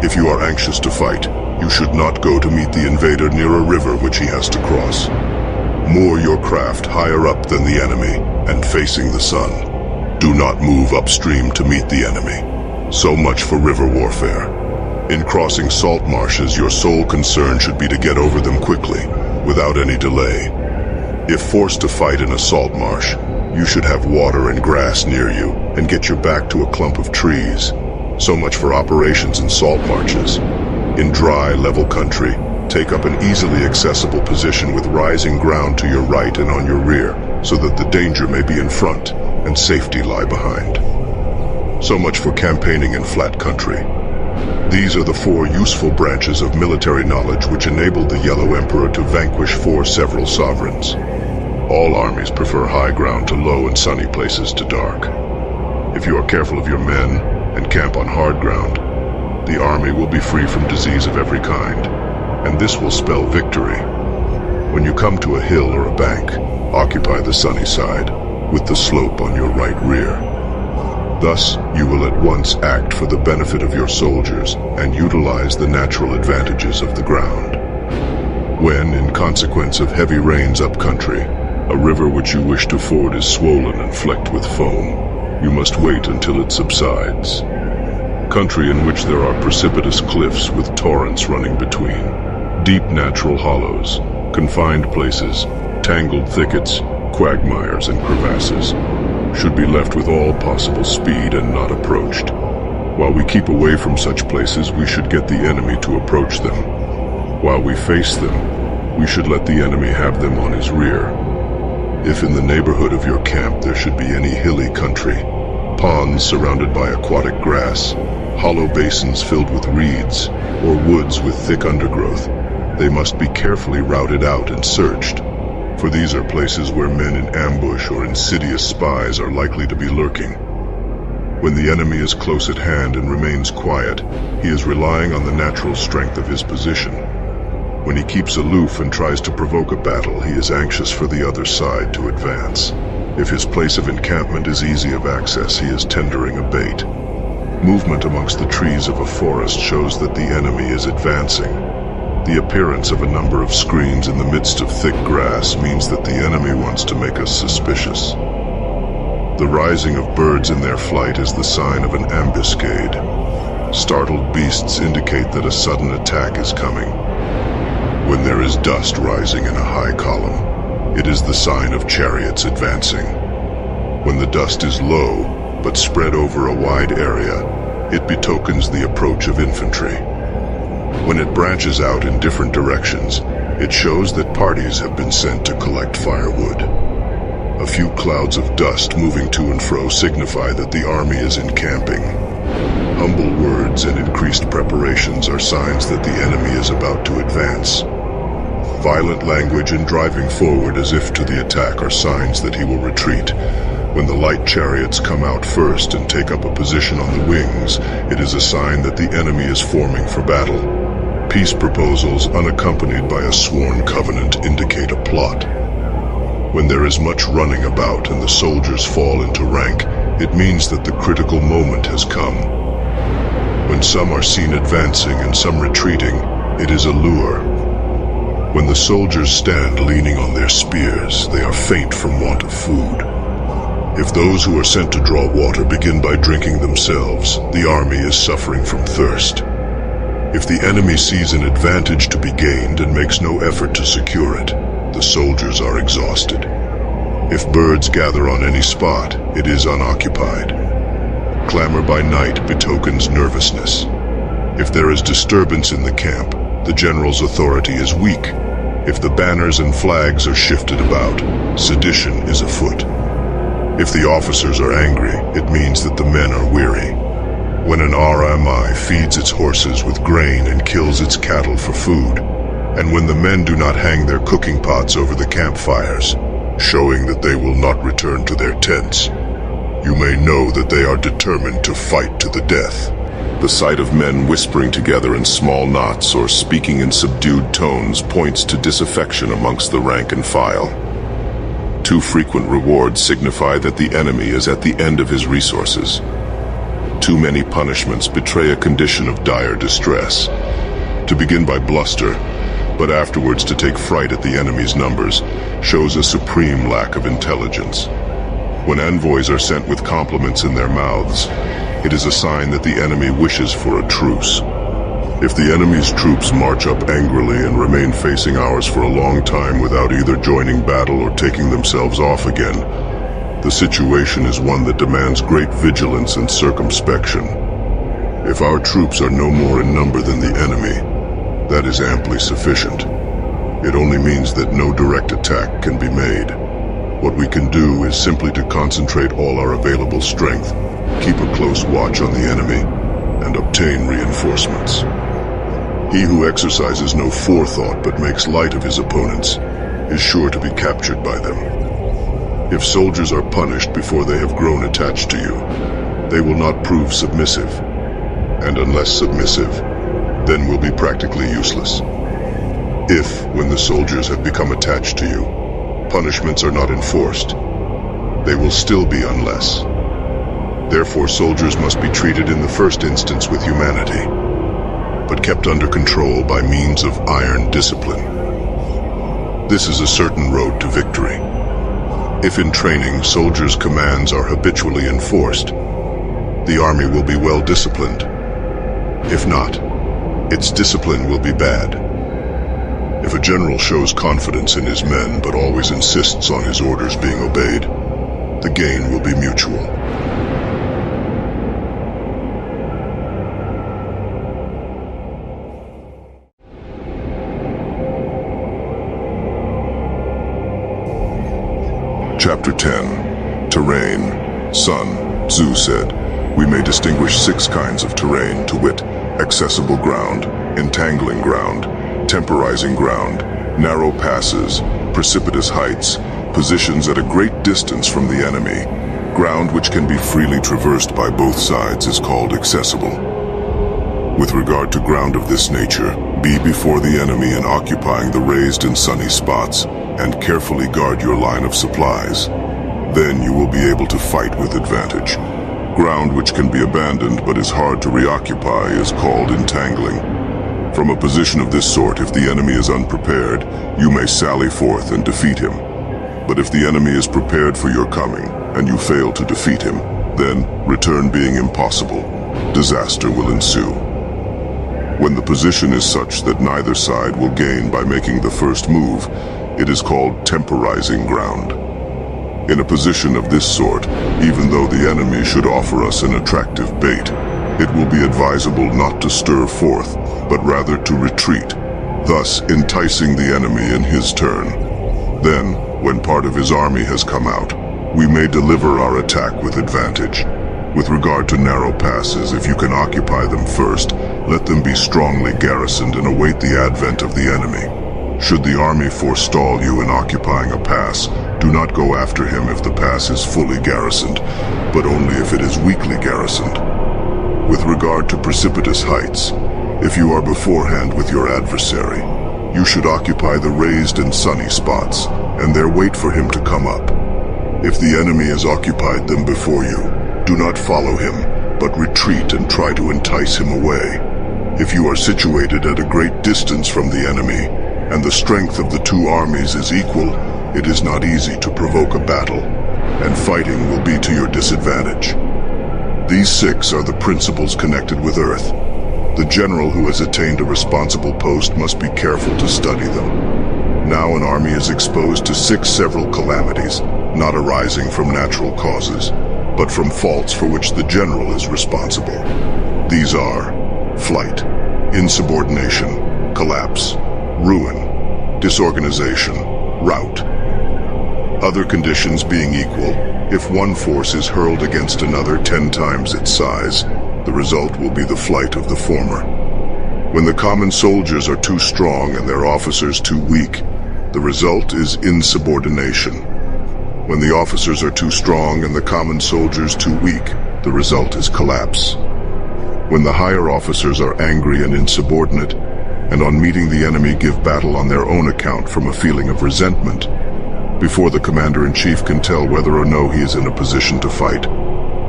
If you are anxious to fight, you should not go to meet the invader near a river which he has to cross. Moor your craft higher up than the enemy, and facing the sun. Do not move upstream to meet the enemy. So much for river warfare. In crossing salt marshes, your sole concern should be to get over them quickly, without any delay. If forced to fight in a salt marsh, you should have water and grass near you, and get your back to a clump of trees. So much for operations in salt marshes. In dry, level country, take up an easily accessible position with rising ground to your right and on your rear, so that the danger may be in front, and safety lie behind. So much for campaigning in flat country. These are the 4 useful branches of military knowledge which enabled the Yellow Emperor to vanquish 4 several sovereigns. All armies prefer high ground to low and sunny places to dark. If you are careful of your men and camp on hard ground, the army will be free from disease of every kind, and this will spell victory. When you come to a hill or a bank, occupy the sunny side, with the slope on your right rear. Thus, you will at once act for the benefit of your soldiers and utilize the natural advantages of the ground. When, in consequence of heavy rains up country, a river which you wish to ford is swollen and flecked with foam, you must wait until it subsides. Country in which there are precipitous cliffs with torrents running between, deep natural hollows, confined places, tangled thickets, quagmires and crevasses, should be left with all possible speed and not approached. While we keep away from such places, we should get the enemy to approach them. While we face them, we should let the enemy have them on his rear. If in the neighborhood of your camp there should be any hilly country, ponds surrounded by aquatic grass, hollow basins filled with reeds, or woods with thick undergrowth, They must be carefully routed out and searched, for these are places where men in ambush or insidious spies are likely to be lurking. When the enemy is close at hand and remains quiet, he is relying on the natural strength of his position. When he keeps aloof and tries to provoke a battle, he is anxious for the other side to advance. If his place of encampment is easy of access, he is tendering a bait. Movement amongst the trees of a forest shows that the enemy is advancing. The appearance of a number of screens in the midst of thick grass means that the enemy wants to make us suspicious. The rising of birds in their flight is the sign of an ambuscade. Startled beasts indicate that a sudden attack is coming. When there is dust rising in a high column, it is the sign of chariots advancing. When the dust is low, but spread over a wide area, it betokens the approach of infantry. When it branches out in different directions, it shows that parties have been sent to collect firewood. A few clouds of dust moving to and fro signify that the army is encamping. Humble words and increased preparations are signs that the enemy is about to advance. Violent language and driving forward as if to the attack are signs that he will retreat. When the light chariots come out first and take up a position on the wings, it is a sign that the enemy is forming for battle. Peace proposals unaccompanied by a sworn covenant indicate a plot. When there is much running about and the soldiers fall into rank, it means that the critical moment has come. When some are seen advancing and some retreating, it is a lure. When the soldiers stand leaning on their spears, they are faint from want of food. If those who are sent to draw water begin by drinking themselves, the army is suffering from thirst. If the enemy sees an advantage to be gained and makes no effort to secure it, the soldiers are exhausted. If birds gather on any spot, it is unoccupied. Clamor by night betokens nervousness. If there is disturbance in the camp, the general's authority is weak. If the banners and flags are shifted about, sedition is afoot. If the officers are angry, it means that the men are weary. When an RMI feeds its horses with grain and kills its cattle for food, and when the men do not hang their cooking pots over the campfires, showing that they will not return to their tents, you may know that they are determined to fight to the death. The sight of men whispering together in small knots or speaking in subdued tones points to disaffection amongst the rank and file. Too frequent rewards signify that the enemy is at the end of his resources. Too many punishments betray a condition of dire distress. To begin by bluster, but afterwards to take fright at the enemy's numbers, shows a supreme lack of intelligence. When envoys are sent with compliments in their mouths, it is a sign that the enemy wishes for a truce. If the enemy's troops march up angrily and remain facing ours for a long time without either joining battle or taking themselves off again, the situation is one that demands great vigilance and circumspection. If our troops are no more in number than the enemy, that is amply sufficient. It only means that no direct attack can be made. What we can do is simply to concentrate all our available strength, keep a close watch on the enemy, and obtain reinforcements. He who exercises no forethought but makes light of his opponents is sure to be captured by them. If soldiers are punished before they have grown attached to you, they will not prove submissive, and unless submissive, then will be practically useless. If, when the soldiers have become attached to you, punishments are not enforced, they will still be unless. Therefore, soldiers must be treated in the first instance with humanity, but kept under control by means of iron discipline. This is a certain road to victory. If in training, soldiers' commands are habitually enforced, the army will be well disciplined. If not, its discipline will be bad. If a general shows confidence in his men but always insists on his orders being obeyed, the gain will be mutual. Chapter 10. Terrain. Sun Zhu said, "We may distinguish 6 kinds of terrain, to wit, accessible ground, entangling ground, temporizing ground, narrow passes, precipitous heights, positions at a great distance from the enemy. Ground which can be freely traversed by both sides is called accessible. With regard to ground of this nature, be before the enemy in occupying the raised and sunny spots, and carefully guard your line of supplies. Then you will be able to fight with advantage. Ground which can be abandoned but is hard to reoccupy is called entangling. From a position of this sort, if the enemy is unprepared, you may sally forth and defeat him. But if the enemy is prepared for your coming, and you fail to defeat him, then, return being impossible, disaster will ensue. When the position is such that neither side will gain by making the first move, it is called temporizing ground. In a position of this sort, even though the enemy should offer us an attractive bait, it will be advisable not to stir forth, but rather to retreat, thus enticing the enemy in his turn. Then, when part of his army has come out, we may deliver our attack with advantage. With regard to narrow passes, if you can occupy them first, let them be strongly garrisoned and await the advent of the enemy. Should the army forestall you in occupying a pass, do not go after him if the pass is fully garrisoned, but only if it is weakly garrisoned. With regard to precipitous heights, if you are beforehand with your adversary, you should occupy the raised and sunny spots, and there wait for him to come up. If the enemy has occupied them before you, do not follow him, but retreat and try to entice him away. If you are situated at a great distance from the enemy, and the strength of the two armies is equal, it is not easy to provoke a battle, and fighting will be to your disadvantage. These 6 are the principles connected with Earth. The general who has attained a responsible post must be careful to study them. Now an army is exposed to 6 several calamities, not arising from natural causes, but from faults for which the general is responsible. These are flight, insubordination, collapse, ruin, disorganization, rout. Other conditions being equal, if one force is hurled against another 10 times its size, the result will be the flight of the former. When the common soldiers are too strong and their officers too weak, the result is insubordination. When the officers are too strong and the common soldiers too weak, the result is collapse. When the higher officers are angry and insubordinate, and on meeting the enemy give battle on their own account from a feeling of resentment, before the commander-in-chief can tell whether or no he is in a position to fight,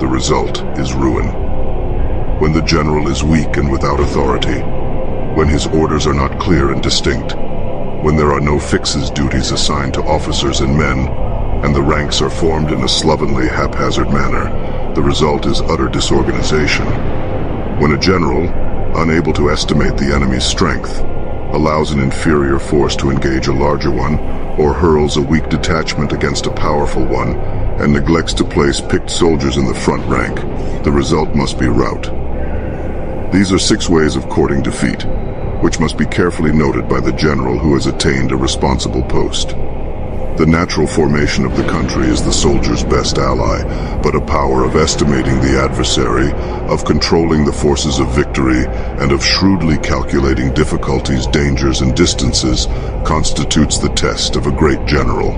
the result is ruin. When the general is weak and without authority, when his orders are not clear and distinct, when there are no fixes duties assigned to officers and men, and the ranks are formed in a slovenly, haphazard manner, the result is utter disorganization. When a general, unable to estimate the enemy's strength, allows an inferior force to engage a larger one, or hurls a weak detachment against a powerful one, and neglects to place picked soldiers in the front rank, the result must be rout. These are 6 ways of courting defeat, which must be carefully noted by the general who has attained a responsible post. The natural formation of the country is the soldier's best ally, but a power of estimating the adversary, of controlling the forces of victory, and of shrewdly calculating difficulties, dangers, and distances constitutes the test of a great general.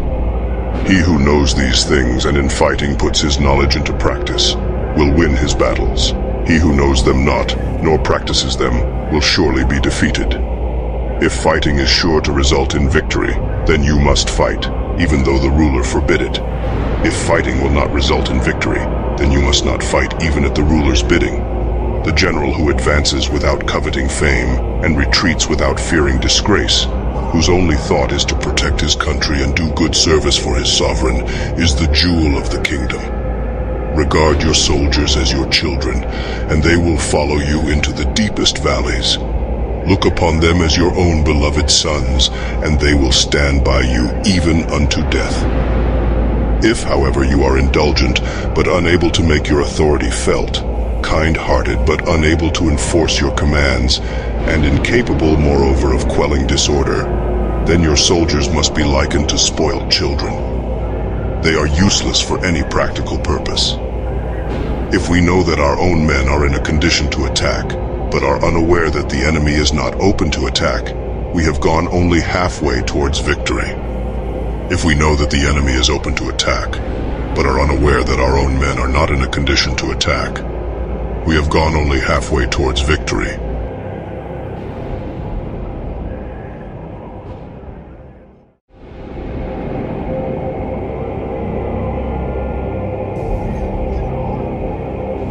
He who knows these things and in fighting puts his knowledge into practice will win his battles. He who knows them not, nor practices them, will surely be defeated. If fighting is sure to result in victory, then you must fight, even though the ruler forbid it. If fighting will not result in victory, then you must not fight even at the ruler's bidding. The general who advances without coveting fame, and retreats without fearing disgrace, whose only thought is to protect his country and do good service for his sovereign, is the jewel of the kingdom. Regard your soldiers as your children, and they will follow you into the deepest valleys. Look upon them as your own beloved sons, and they will stand by you even unto death. If, however, you are indulgent, but unable to make your authority felt, kind-hearted, but unable to enforce your commands, and incapable, moreover, of quelling disorder, then your soldiers must be likened to spoiled children. They are useless for any practical purpose. If we know that our own men are in a condition to attack, but are unaware that the enemy is not open to attack, we have gone only halfway towards victory. If we know that the enemy is open to attack, but are unaware that our own men are not in a condition to attack, we have gone only halfway towards victory.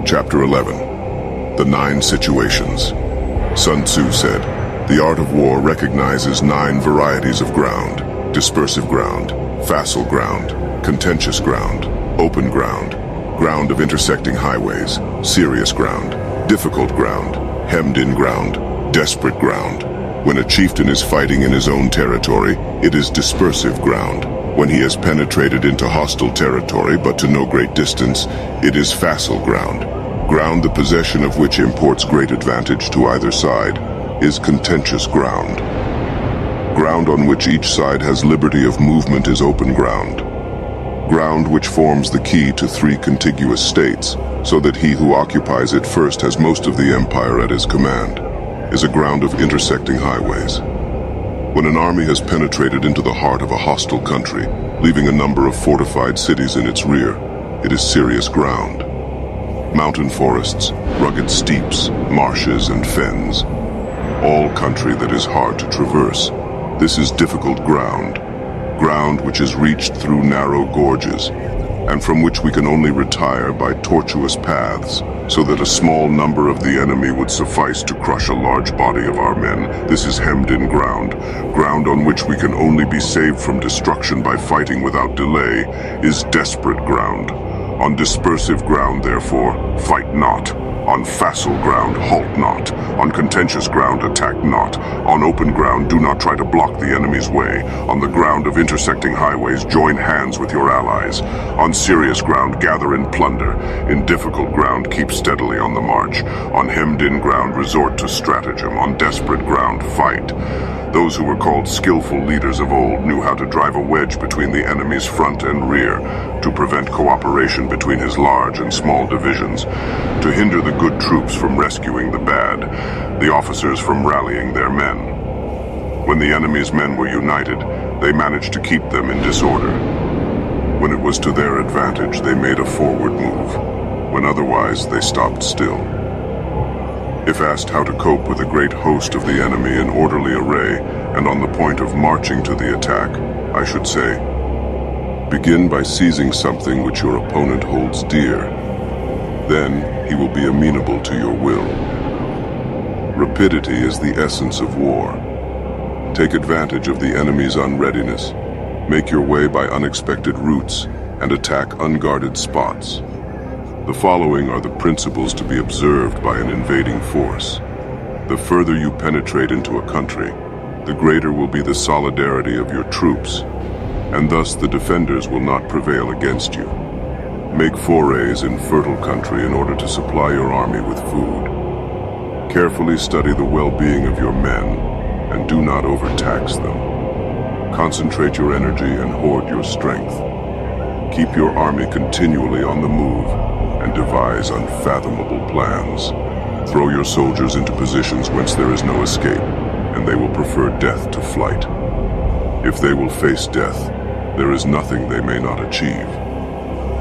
Chapter 11. The 9 Situations. Sun Zhu said, "The art of war recognizes 9 varieties of ground: dispersive ground, facile ground, contentious ground, open ground, ground of intersecting highways, serious ground, difficult ground, hemmed-in ground, desperate ground. When a chieftain is fighting in his own territory, it is dispersive ground. When he has penetrated into hostile territory, but to no great distance, it is facile ground. Ground the possession of which imports great advantage to either side is contentious ground. Ground on which each side has liberty of movement is open ground. Ground which forms the key to 3 contiguous states, so that he who occupies it first has most of the empire at his command, is a ground of intersecting highways. When an army has penetrated into the heart of a hostile country, leaving a number of fortified cities in its rear, it is serious ground. Mountain forests, rugged steeps, marshes and fens. All country that is hard to traverse. This is difficult ground. Ground which is reached through narrow gorges, and from which we can only retire by tortuous paths, so that a small number of the enemy would suffice to crush a large body of our men. This is hemmed-in ground. Ground on which we can only be saved from destruction by fighting without delay is desperate ground. On dispersive ground, therefore, fight not. On facile ground, halt not. On contentious ground, attack not. On open ground, do not try to block the enemy's way. On the ground of intersecting highways, join hands with your allies. On serious ground, gather in plunder. In difficult ground, keep steadily on the march. On hemmed-in ground, resort to stratagem. On desperate ground, fight. Those who were called skillful leaders of old knew how to drive a wedge between the enemy's front and rear, to prevent cooperation between his large and small divisions, to hinder the good troops from rescuing the bad, the officers from rallying their men. When the enemy's men were united, they managed to keep them in disorder. When it was to their advantage, they made a forward move. When otherwise, they stopped still. If asked how to cope with a great host of the enemy in orderly array and on the point of marching to the attack, I should say, begin by seizing something which your opponent holds dear. Then he will be amenable to your will. Rapidity is the essence of war. Take advantage of the enemy's unreadiness. Make your way by unexpected routes and attack unguarded spots. The following are the principles to be observed by an invading force. The further you penetrate into a country, the greater will be the solidarity of your troops, and thus the defenders will not prevail against you. Make forays in fertile country in order to supply your army with food. Carefully study the well-being of your men, and do not overtax them. Concentrate your energy and hoard your strength. Keep your army continually on the move, and devise unfathomable plans. Throw your soldiers into positions whence there is no escape, and they will prefer death to flight. If they will face death, there is nothing they may not achieve.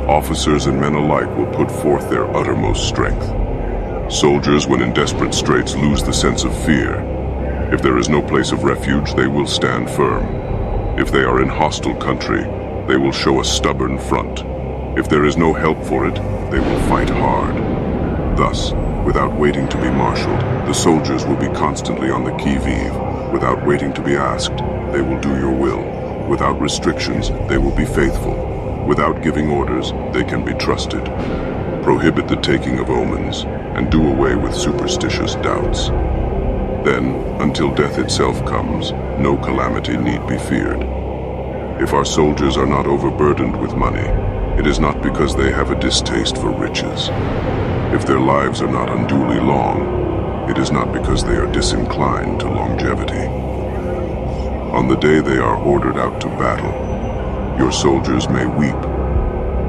Officers and men alike will put forth their uttermost strength. Soldiers, when in desperate straits, lose the sense of fear. If there is no place of refuge, they will stand firm. If they are in hostile country, they will show a stubborn front. If there is no help for it, they will fight hard. Thus, without waiting to be marshaled, the soldiers will be constantly on the qui-vive. Without waiting to be asked, they will do your will. Without restrictions, they will be faithful. Without giving orders, they can be trusted. Prohibit the taking of omens, and do away with superstitious doubts. Then, until death itself comes, no calamity need be feared. If our soldiers are not overburdened with money, it is not because they have a distaste for riches. If their lives are not unduly long, it is not because they are disinclined to longevity. On the day they are ordered out to battle, your soldiers may weep,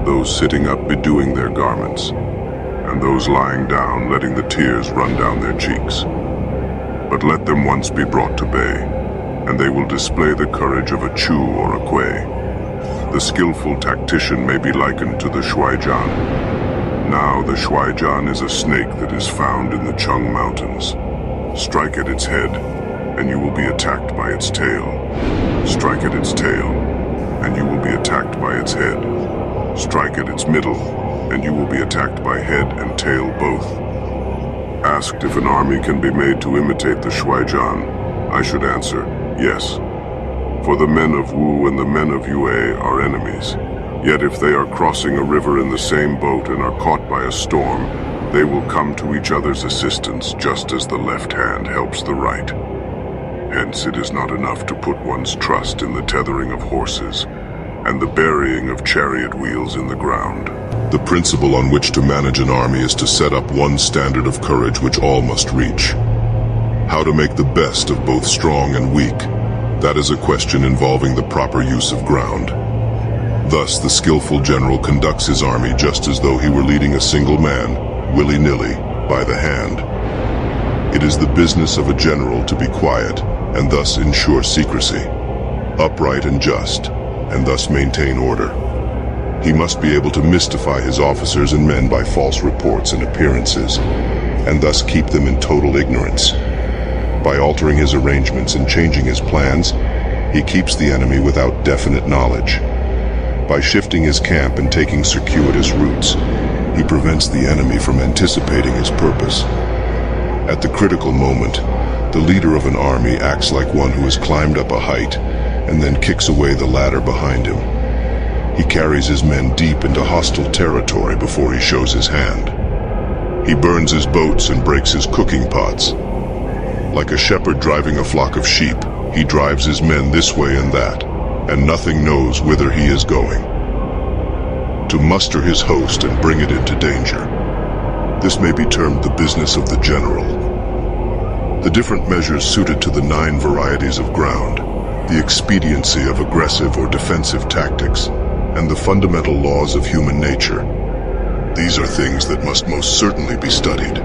those sitting up bedewing their garments, and those lying down letting the tears run down their cheeks. But let them once be brought to bay, and they will display the courage of a Chu or a Kui. The skillful tactician may be likened to the Shuaijian. Now the Shuaijian is a snake that is found in the Cheng Mountains. Strike at its head, and you will be attacked by its tail. Strike at its tail, and you will be attacked by its head. Strike at its middle, and you will be attacked by head and tail both. Asked if an army can be made to imitate the Shuaijian, I should answer, yes. For the men of Wu and the men of Yue are enemies. Yet if they are crossing a river in the same boat and are caught by a storm, they will come to each other's assistance just as the left hand helps the right. Hence it is not enough to put one's trust in the tethering of horses and the burying of chariot wheels in the ground. The principle on which to manage an army is to set up one standard of courage which all must reach. How to make the best of both strong and weak, that is a question involving the proper use of ground. Thus, the skillful general conducts his army just as though he were leading a single man, willy-nilly, by the hand. It is the business of a general to be quiet, and thus ensure secrecy, upright and just, and thus maintain order. He must be able to mystify his officers and men by false reports and appearances, and thus keep them in total ignorance. By altering his arrangements and changing his plans, he keeps the enemy without definite knowledge. By shifting his camp and taking circuitous routes, he prevents the enemy from anticipating his purpose. At the critical moment, the leader of an army acts like one who has climbed up a height and then kicks away the ladder behind him. He carries his men deep into hostile territory before he shows his hand. He burns his boats and breaks his cooking pots. Like a shepherd driving a flock of sheep, he drives his men this way and that, and nothing knows whither he is going. To muster his host and bring it into danger. This may be termed the business of the general. The different measures suited to the 9 varieties of ground, the expediency of aggressive or defensive tactics, and the fundamental laws of human nature. These are things that must most certainly be studied.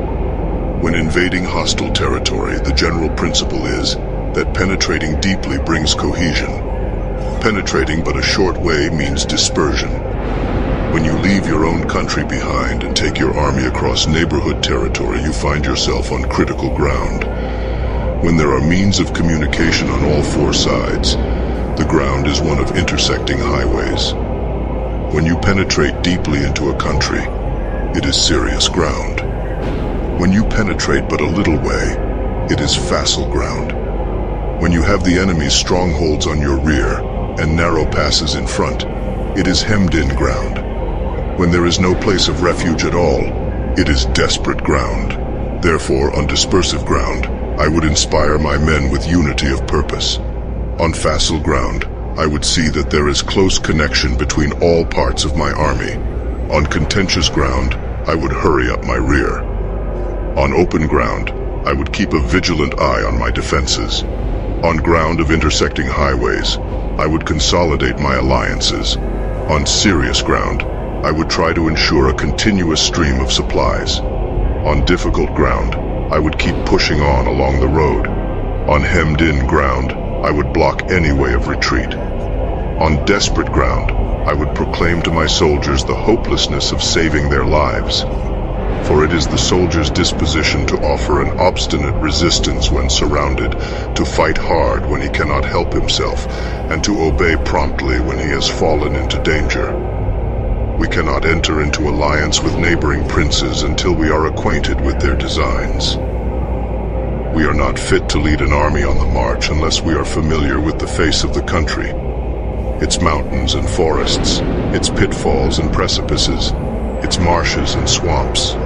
When invading hostile territory, the general principle is that penetrating deeply brings cohesion. Penetrating but a short way means dispersion. When you leave your own country behind and take your army across neighborhood territory, you find yourself on critical ground. When there are means of communication on all 4 sides, the ground is one of intersecting highways. When you penetrate deeply into a country, it is serious ground. When you penetrate but a little way, it is facile ground. When you have the enemy's strongholds on your rear and narrow passes in front, it is hemmed-in ground. When there is no place of refuge at all, it is desperate ground. Therefore, on dispersive ground, I would inspire my men with unity of purpose. On facile ground, I would see that there is close connection between all parts of my army. On contentious ground, I would hurry up my rear. On open ground, I would keep a vigilant eye on my defenses. On ground of intersecting highways, I would consolidate my alliances. On serious ground, I would try to ensure a continuous stream of supplies. On difficult ground, I would keep pushing on along the road. On hemmed-in ground, I would block any way of retreat. On desperate ground, I would proclaim to my soldiers the hopelessness of saving their lives. For it is the soldier's disposition to offer an obstinate resistance when surrounded, to fight hard when he cannot help himself, and to obey promptly when he has fallen into danger. We cannot enter into alliance with neighboring princes until we are acquainted with their designs. We are not fit to lead an army on the march unless we are familiar with the face of the country, its mountains and forests, its pitfalls and precipices, its marshes and swamps.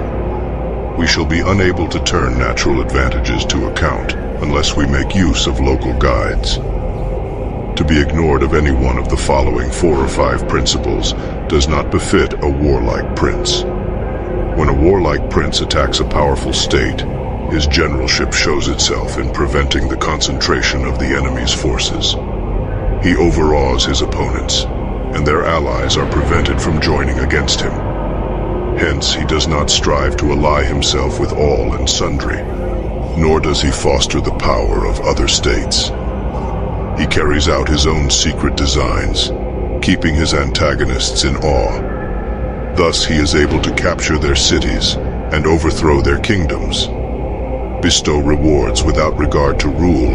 We shall be unable to turn natural advantages to account unless we make use of local guides. To be ignored of any one of the following 4 or 5 principles does not befit a warlike prince. When a warlike prince attacks a powerful state, his generalship shows itself in preventing the concentration of the enemy's forces. He overawes his opponents, and their allies are prevented from joining against him. Hence, he does not strive to ally himself with all and sundry, nor does he foster the power of other states. He carries out his own secret designs, keeping his antagonists in awe. Thus he is able to capture their cities and overthrow their kingdoms, bestow rewards without regard to rule,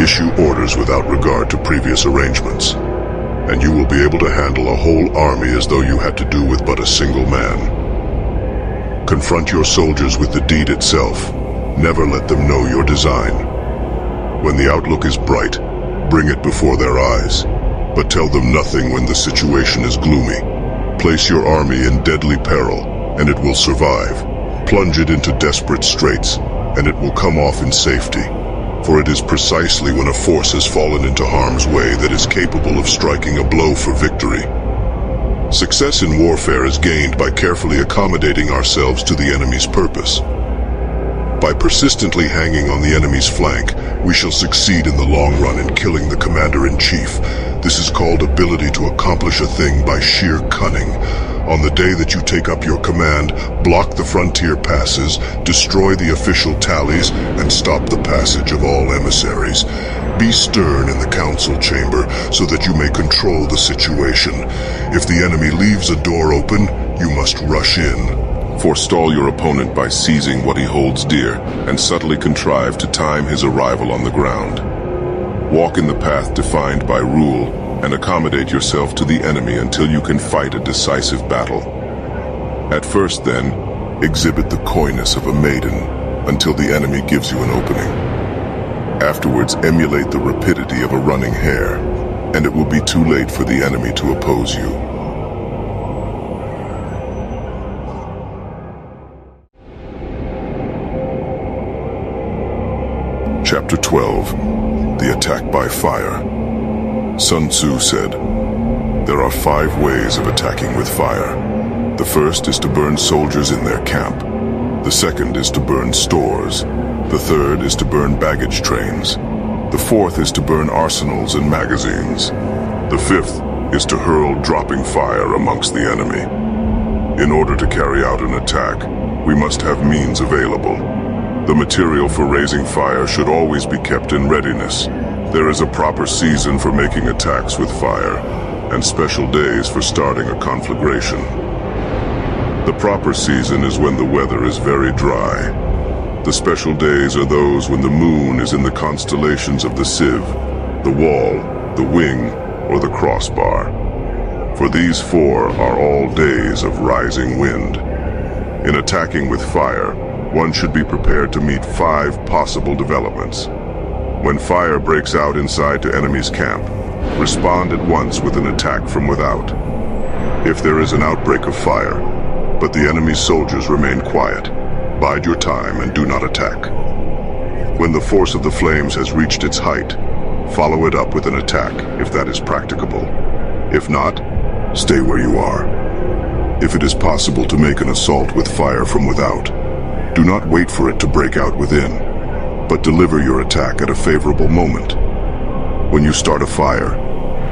issue orders without regard to previous arrangements, and you will be able to handle a whole army as though you had to do with but a single man. Confront your soldiers with the deed itself. Never let them know your design. When the outlook is bright, bring it before their eyes, but tell them nothing when the situation is gloomy. Place your army in deadly peril, and it will survive. Plunge it into desperate straits, and it will come off in safety. For it is precisely when a force has fallen into harm's way that is capable of striking a blow for victory. Success in warfare is gained by carefully accommodating ourselves to the enemy's purpose. By persistently hanging on the enemy's flank, we shall succeed in the long run in killing the commander-in-chief. This is called ability to accomplish a thing by sheer cunning. On the day that you take up your command, block the frontier passes, destroy the official tallies, and stop the passage of all emissaries. Be stern in the council chamber so that you may control the situation. If the enemy leaves a door open, you must rush in. Forestall your opponent by seizing what he holds dear, and subtly contrive to time his arrival on the ground. Walk in the path defined by rule, and accommodate yourself to the enemy until you can fight a decisive battle. At first, then, exhibit the coyness of a maiden until the enemy gives you an opening. Afterwards, emulate the rapidity of a running hare, and it will be too late for the enemy to oppose you. Chapter 12. The Attack by Fire. Sun Zhu said, "There are 5 ways of attacking with fire. The first is to burn soldiers in their camp. The second is to burn stores. The third is to burn baggage trains. The fourth is to burn arsenals and magazines. The fifth is to hurl dropping fire amongst the enemy. In order to carry out an attack, we must have means available. The material for raising fire should always be kept in readiness. There is a proper season for making attacks with fire, and special days for starting a conflagration. The proper season is when the weather is very dry. The special days are those when the moon is in the constellations of the sieve, the wall, the wing, or the crossbar. For these 4 are all days of rising wind. In attacking with fire, one should be prepared to meet 5 possible developments. When fire breaks out inside to enemy's camp, respond at once with an attack from without. If there is an outbreak of fire, but the enemy's soldiers remain quiet, bide your time and do not attack. When the force of the flames has reached its height, follow it up with an attack if that is practicable. If not, stay where you are. If it is possible to make an assault with fire from without, do not wait for it to break out within, but deliver your attack at a favorable moment. When you start a fire,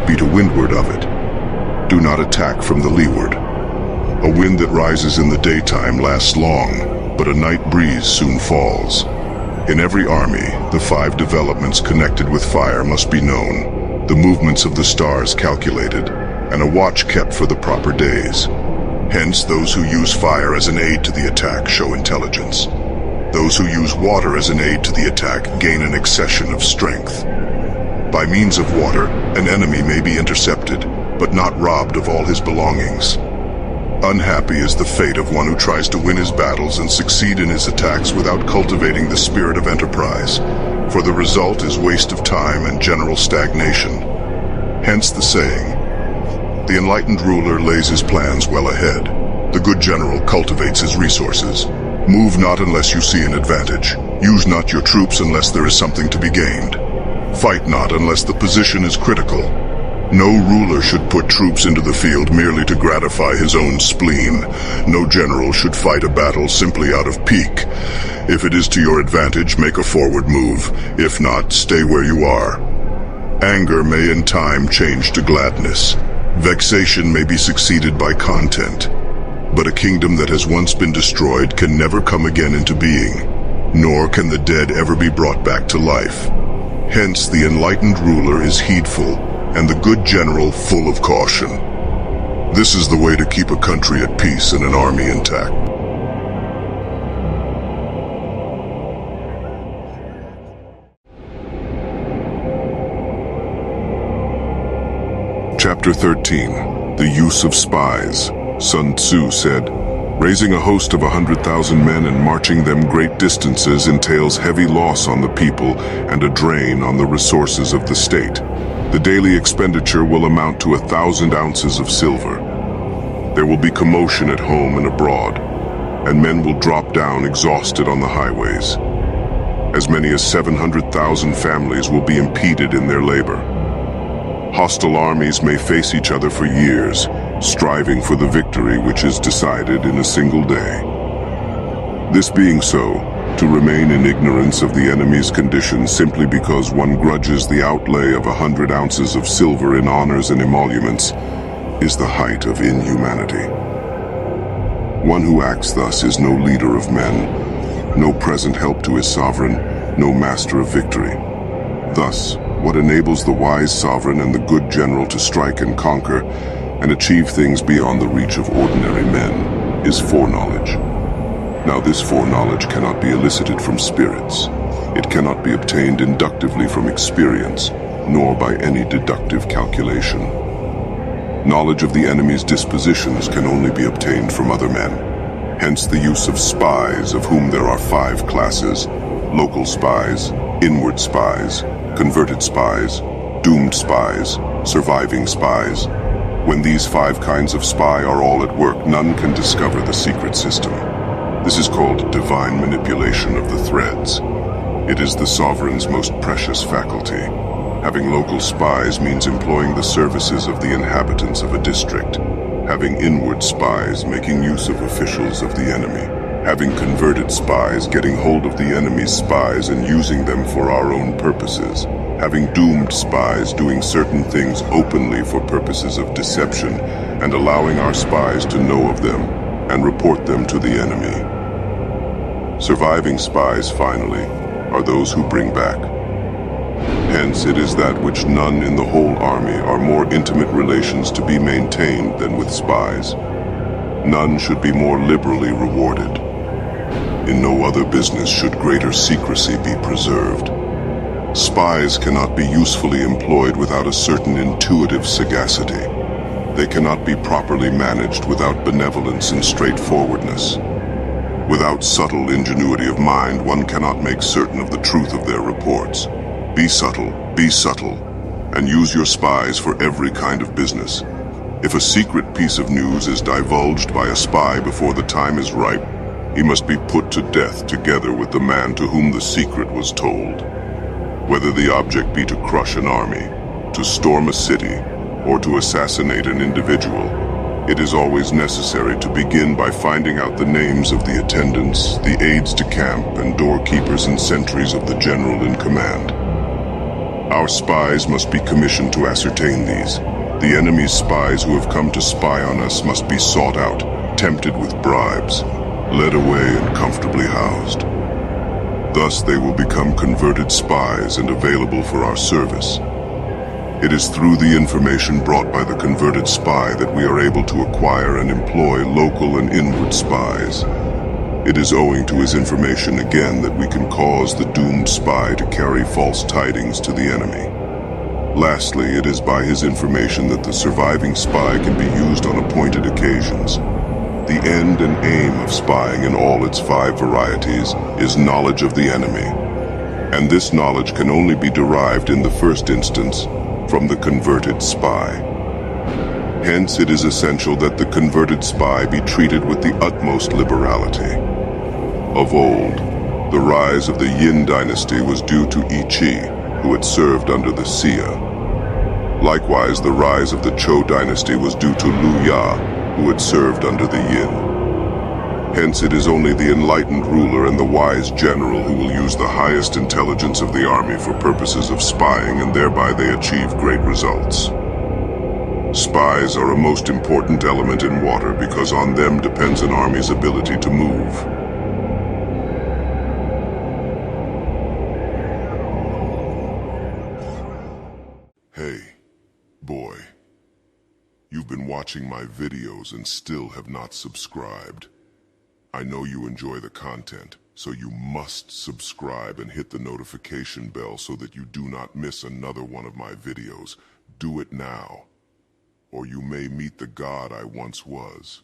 be to windward of it. Do not attack from the leeward. A wind that rises in the daytime lasts long, but a night breeze soon falls. In every army, the 5 developments connected with fire must be known, the movements of the stars calculated, and a watch kept for the proper days. Hence, those who use fire as an aid to the attack show intelligence. Those who use water as an aid to the attack gain an accession of strength. By means of water, an enemy may be intercepted, but not robbed of all his belongings. Unhappy is the fate of one who tries to win his battles and succeed in his attacks without cultivating the spirit of enterprise, for the result is waste of time and general stagnation. Hence the saying, "The enlightened ruler lays his plans well ahead. The good general cultivates his resources. Move not unless you see an advantage. Use not your troops unless there is something to be gained. Fight not unless the position is critical. No ruler should put troops into the field merely to gratify his own spleen. No general should fight a battle simply out of pique. If it is to your advantage, make a forward move. If not, stay where you are. Anger may in time change to gladness. Vexation may be succeeded by content. But a kingdom that has once been destroyed can never come again into being, nor can the dead ever be brought back to life. Hence, the enlightened ruler is heedful, and the good general full of caution. This is the way to keep a country at peace and an army intact. Chapter 13. The Use of Spies. Sun Zhu said, "Raising a host of 100,000 men and marching them great distances entails heavy loss on the people and a drain on the resources of the state. The daily expenditure will amount to 1,000 ounces of silver. There will be commotion at home and abroad, and men will drop down exhausted on the highways. As many as 700,000 families will be impeded in their labor. Hostile armies may face each other for years, striving for the victory which is decided in a single day. This being so, to remain in ignorance of the enemy's condition simply because one grudges the outlay of 100 ounces of silver in honors and emoluments is the height of inhumanity. One who acts thus is no leader of men, no present help to his sovereign, no master of victory. Thus, what enables the wise sovereign and the good general to strike and conquer and achieve things beyond the reach of ordinary men is foreknowledge. Now this foreknowledge cannot be elicited from spirits. It cannot be obtained inductively from experience, nor by any deductive calculation. Knowledge of the enemy's dispositions can only be obtained from other men. Hence the use of spies, of whom there are 5 classes: local spies, inward spies, converted spies, doomed spies, surviving spies. When these 5 kinds of spy are all at work, none can discover the secret system. This is called divine manipulation of the threads. It is the sovereign's most precious faculty. Having local spies means employing the services of the inhabitants of a district. Having inward spies, making use of officials of the enemy. Having converted spies, getting hold of the enemy's spies and using them for our own purposes. Having doomed spies, doing certain things openly for purposes of deception and allowing our spies to know of them and report them to the enemy. Surviving spies, finally, are those who bring back. Hence, it is that which none in the whole army are more intimate relations to be maintained than with spies. None should be more liberally rewarded. In no other business should greater secrecy be preserved. Spies cannot be usefully employed without a certain intuitive sagacity. They cannot be properly managed without benevolence and straightforwardness. Without subtle ingenuity of mind, one cannot make certain of the truth of their reports. Be subtle, and use your spies for every kind of business. If a secret piece of news is divulged by a spy before the time is ripe, he must be put to death together with the man to whom the secret was told. Whether the object be to crush an army, to storm a city, or to assassinate an individual, it is always necessary to begin by finding out the names of the attendants, the aides de camp, and doorkeepers and sentries of the general in command. Our spies must be commissioned to ascertain these. The enemy's spies who have come to spy on us must be sought out, tempted with bribes, led away and comfortably housed. Thus they will become converted spies and available for our service. It is through the information brought by the converted spy that we are able to acquire and employ local and inward spies. It is owing to his information again that we can cause the doomed spy to carry false tidings to the enemy. Lastly, it is by his information that the surviving spy can be used on appointed occasions. The end and aim of spying in all its 5 varieties is knowledge of the enemy, and this knowledge can only be derived in the first instance from the converted spy. Hence, it is essential that the converted spy be treated with the utmost liberality. Of old, the rise of the Yin dynasty was due to Yi Qi, who had served under the Xia. Likewise, the rise of the Zhou dynasty was due to Lu Ya, who had served under the Yin. Hence, it is only the enlightened ruler and the wise general who will use the highest intelligence of the army for purposes of spying, and thereby they achieve great results. Spies are a most important element in water because on them depends an army's ability to move. watching my videos and still have not subscribed. I know you enjoy the content, so you must subscribe and hit the notification bell so that you do not miss another one of my videos. Do it now, or you may meet the god I once was.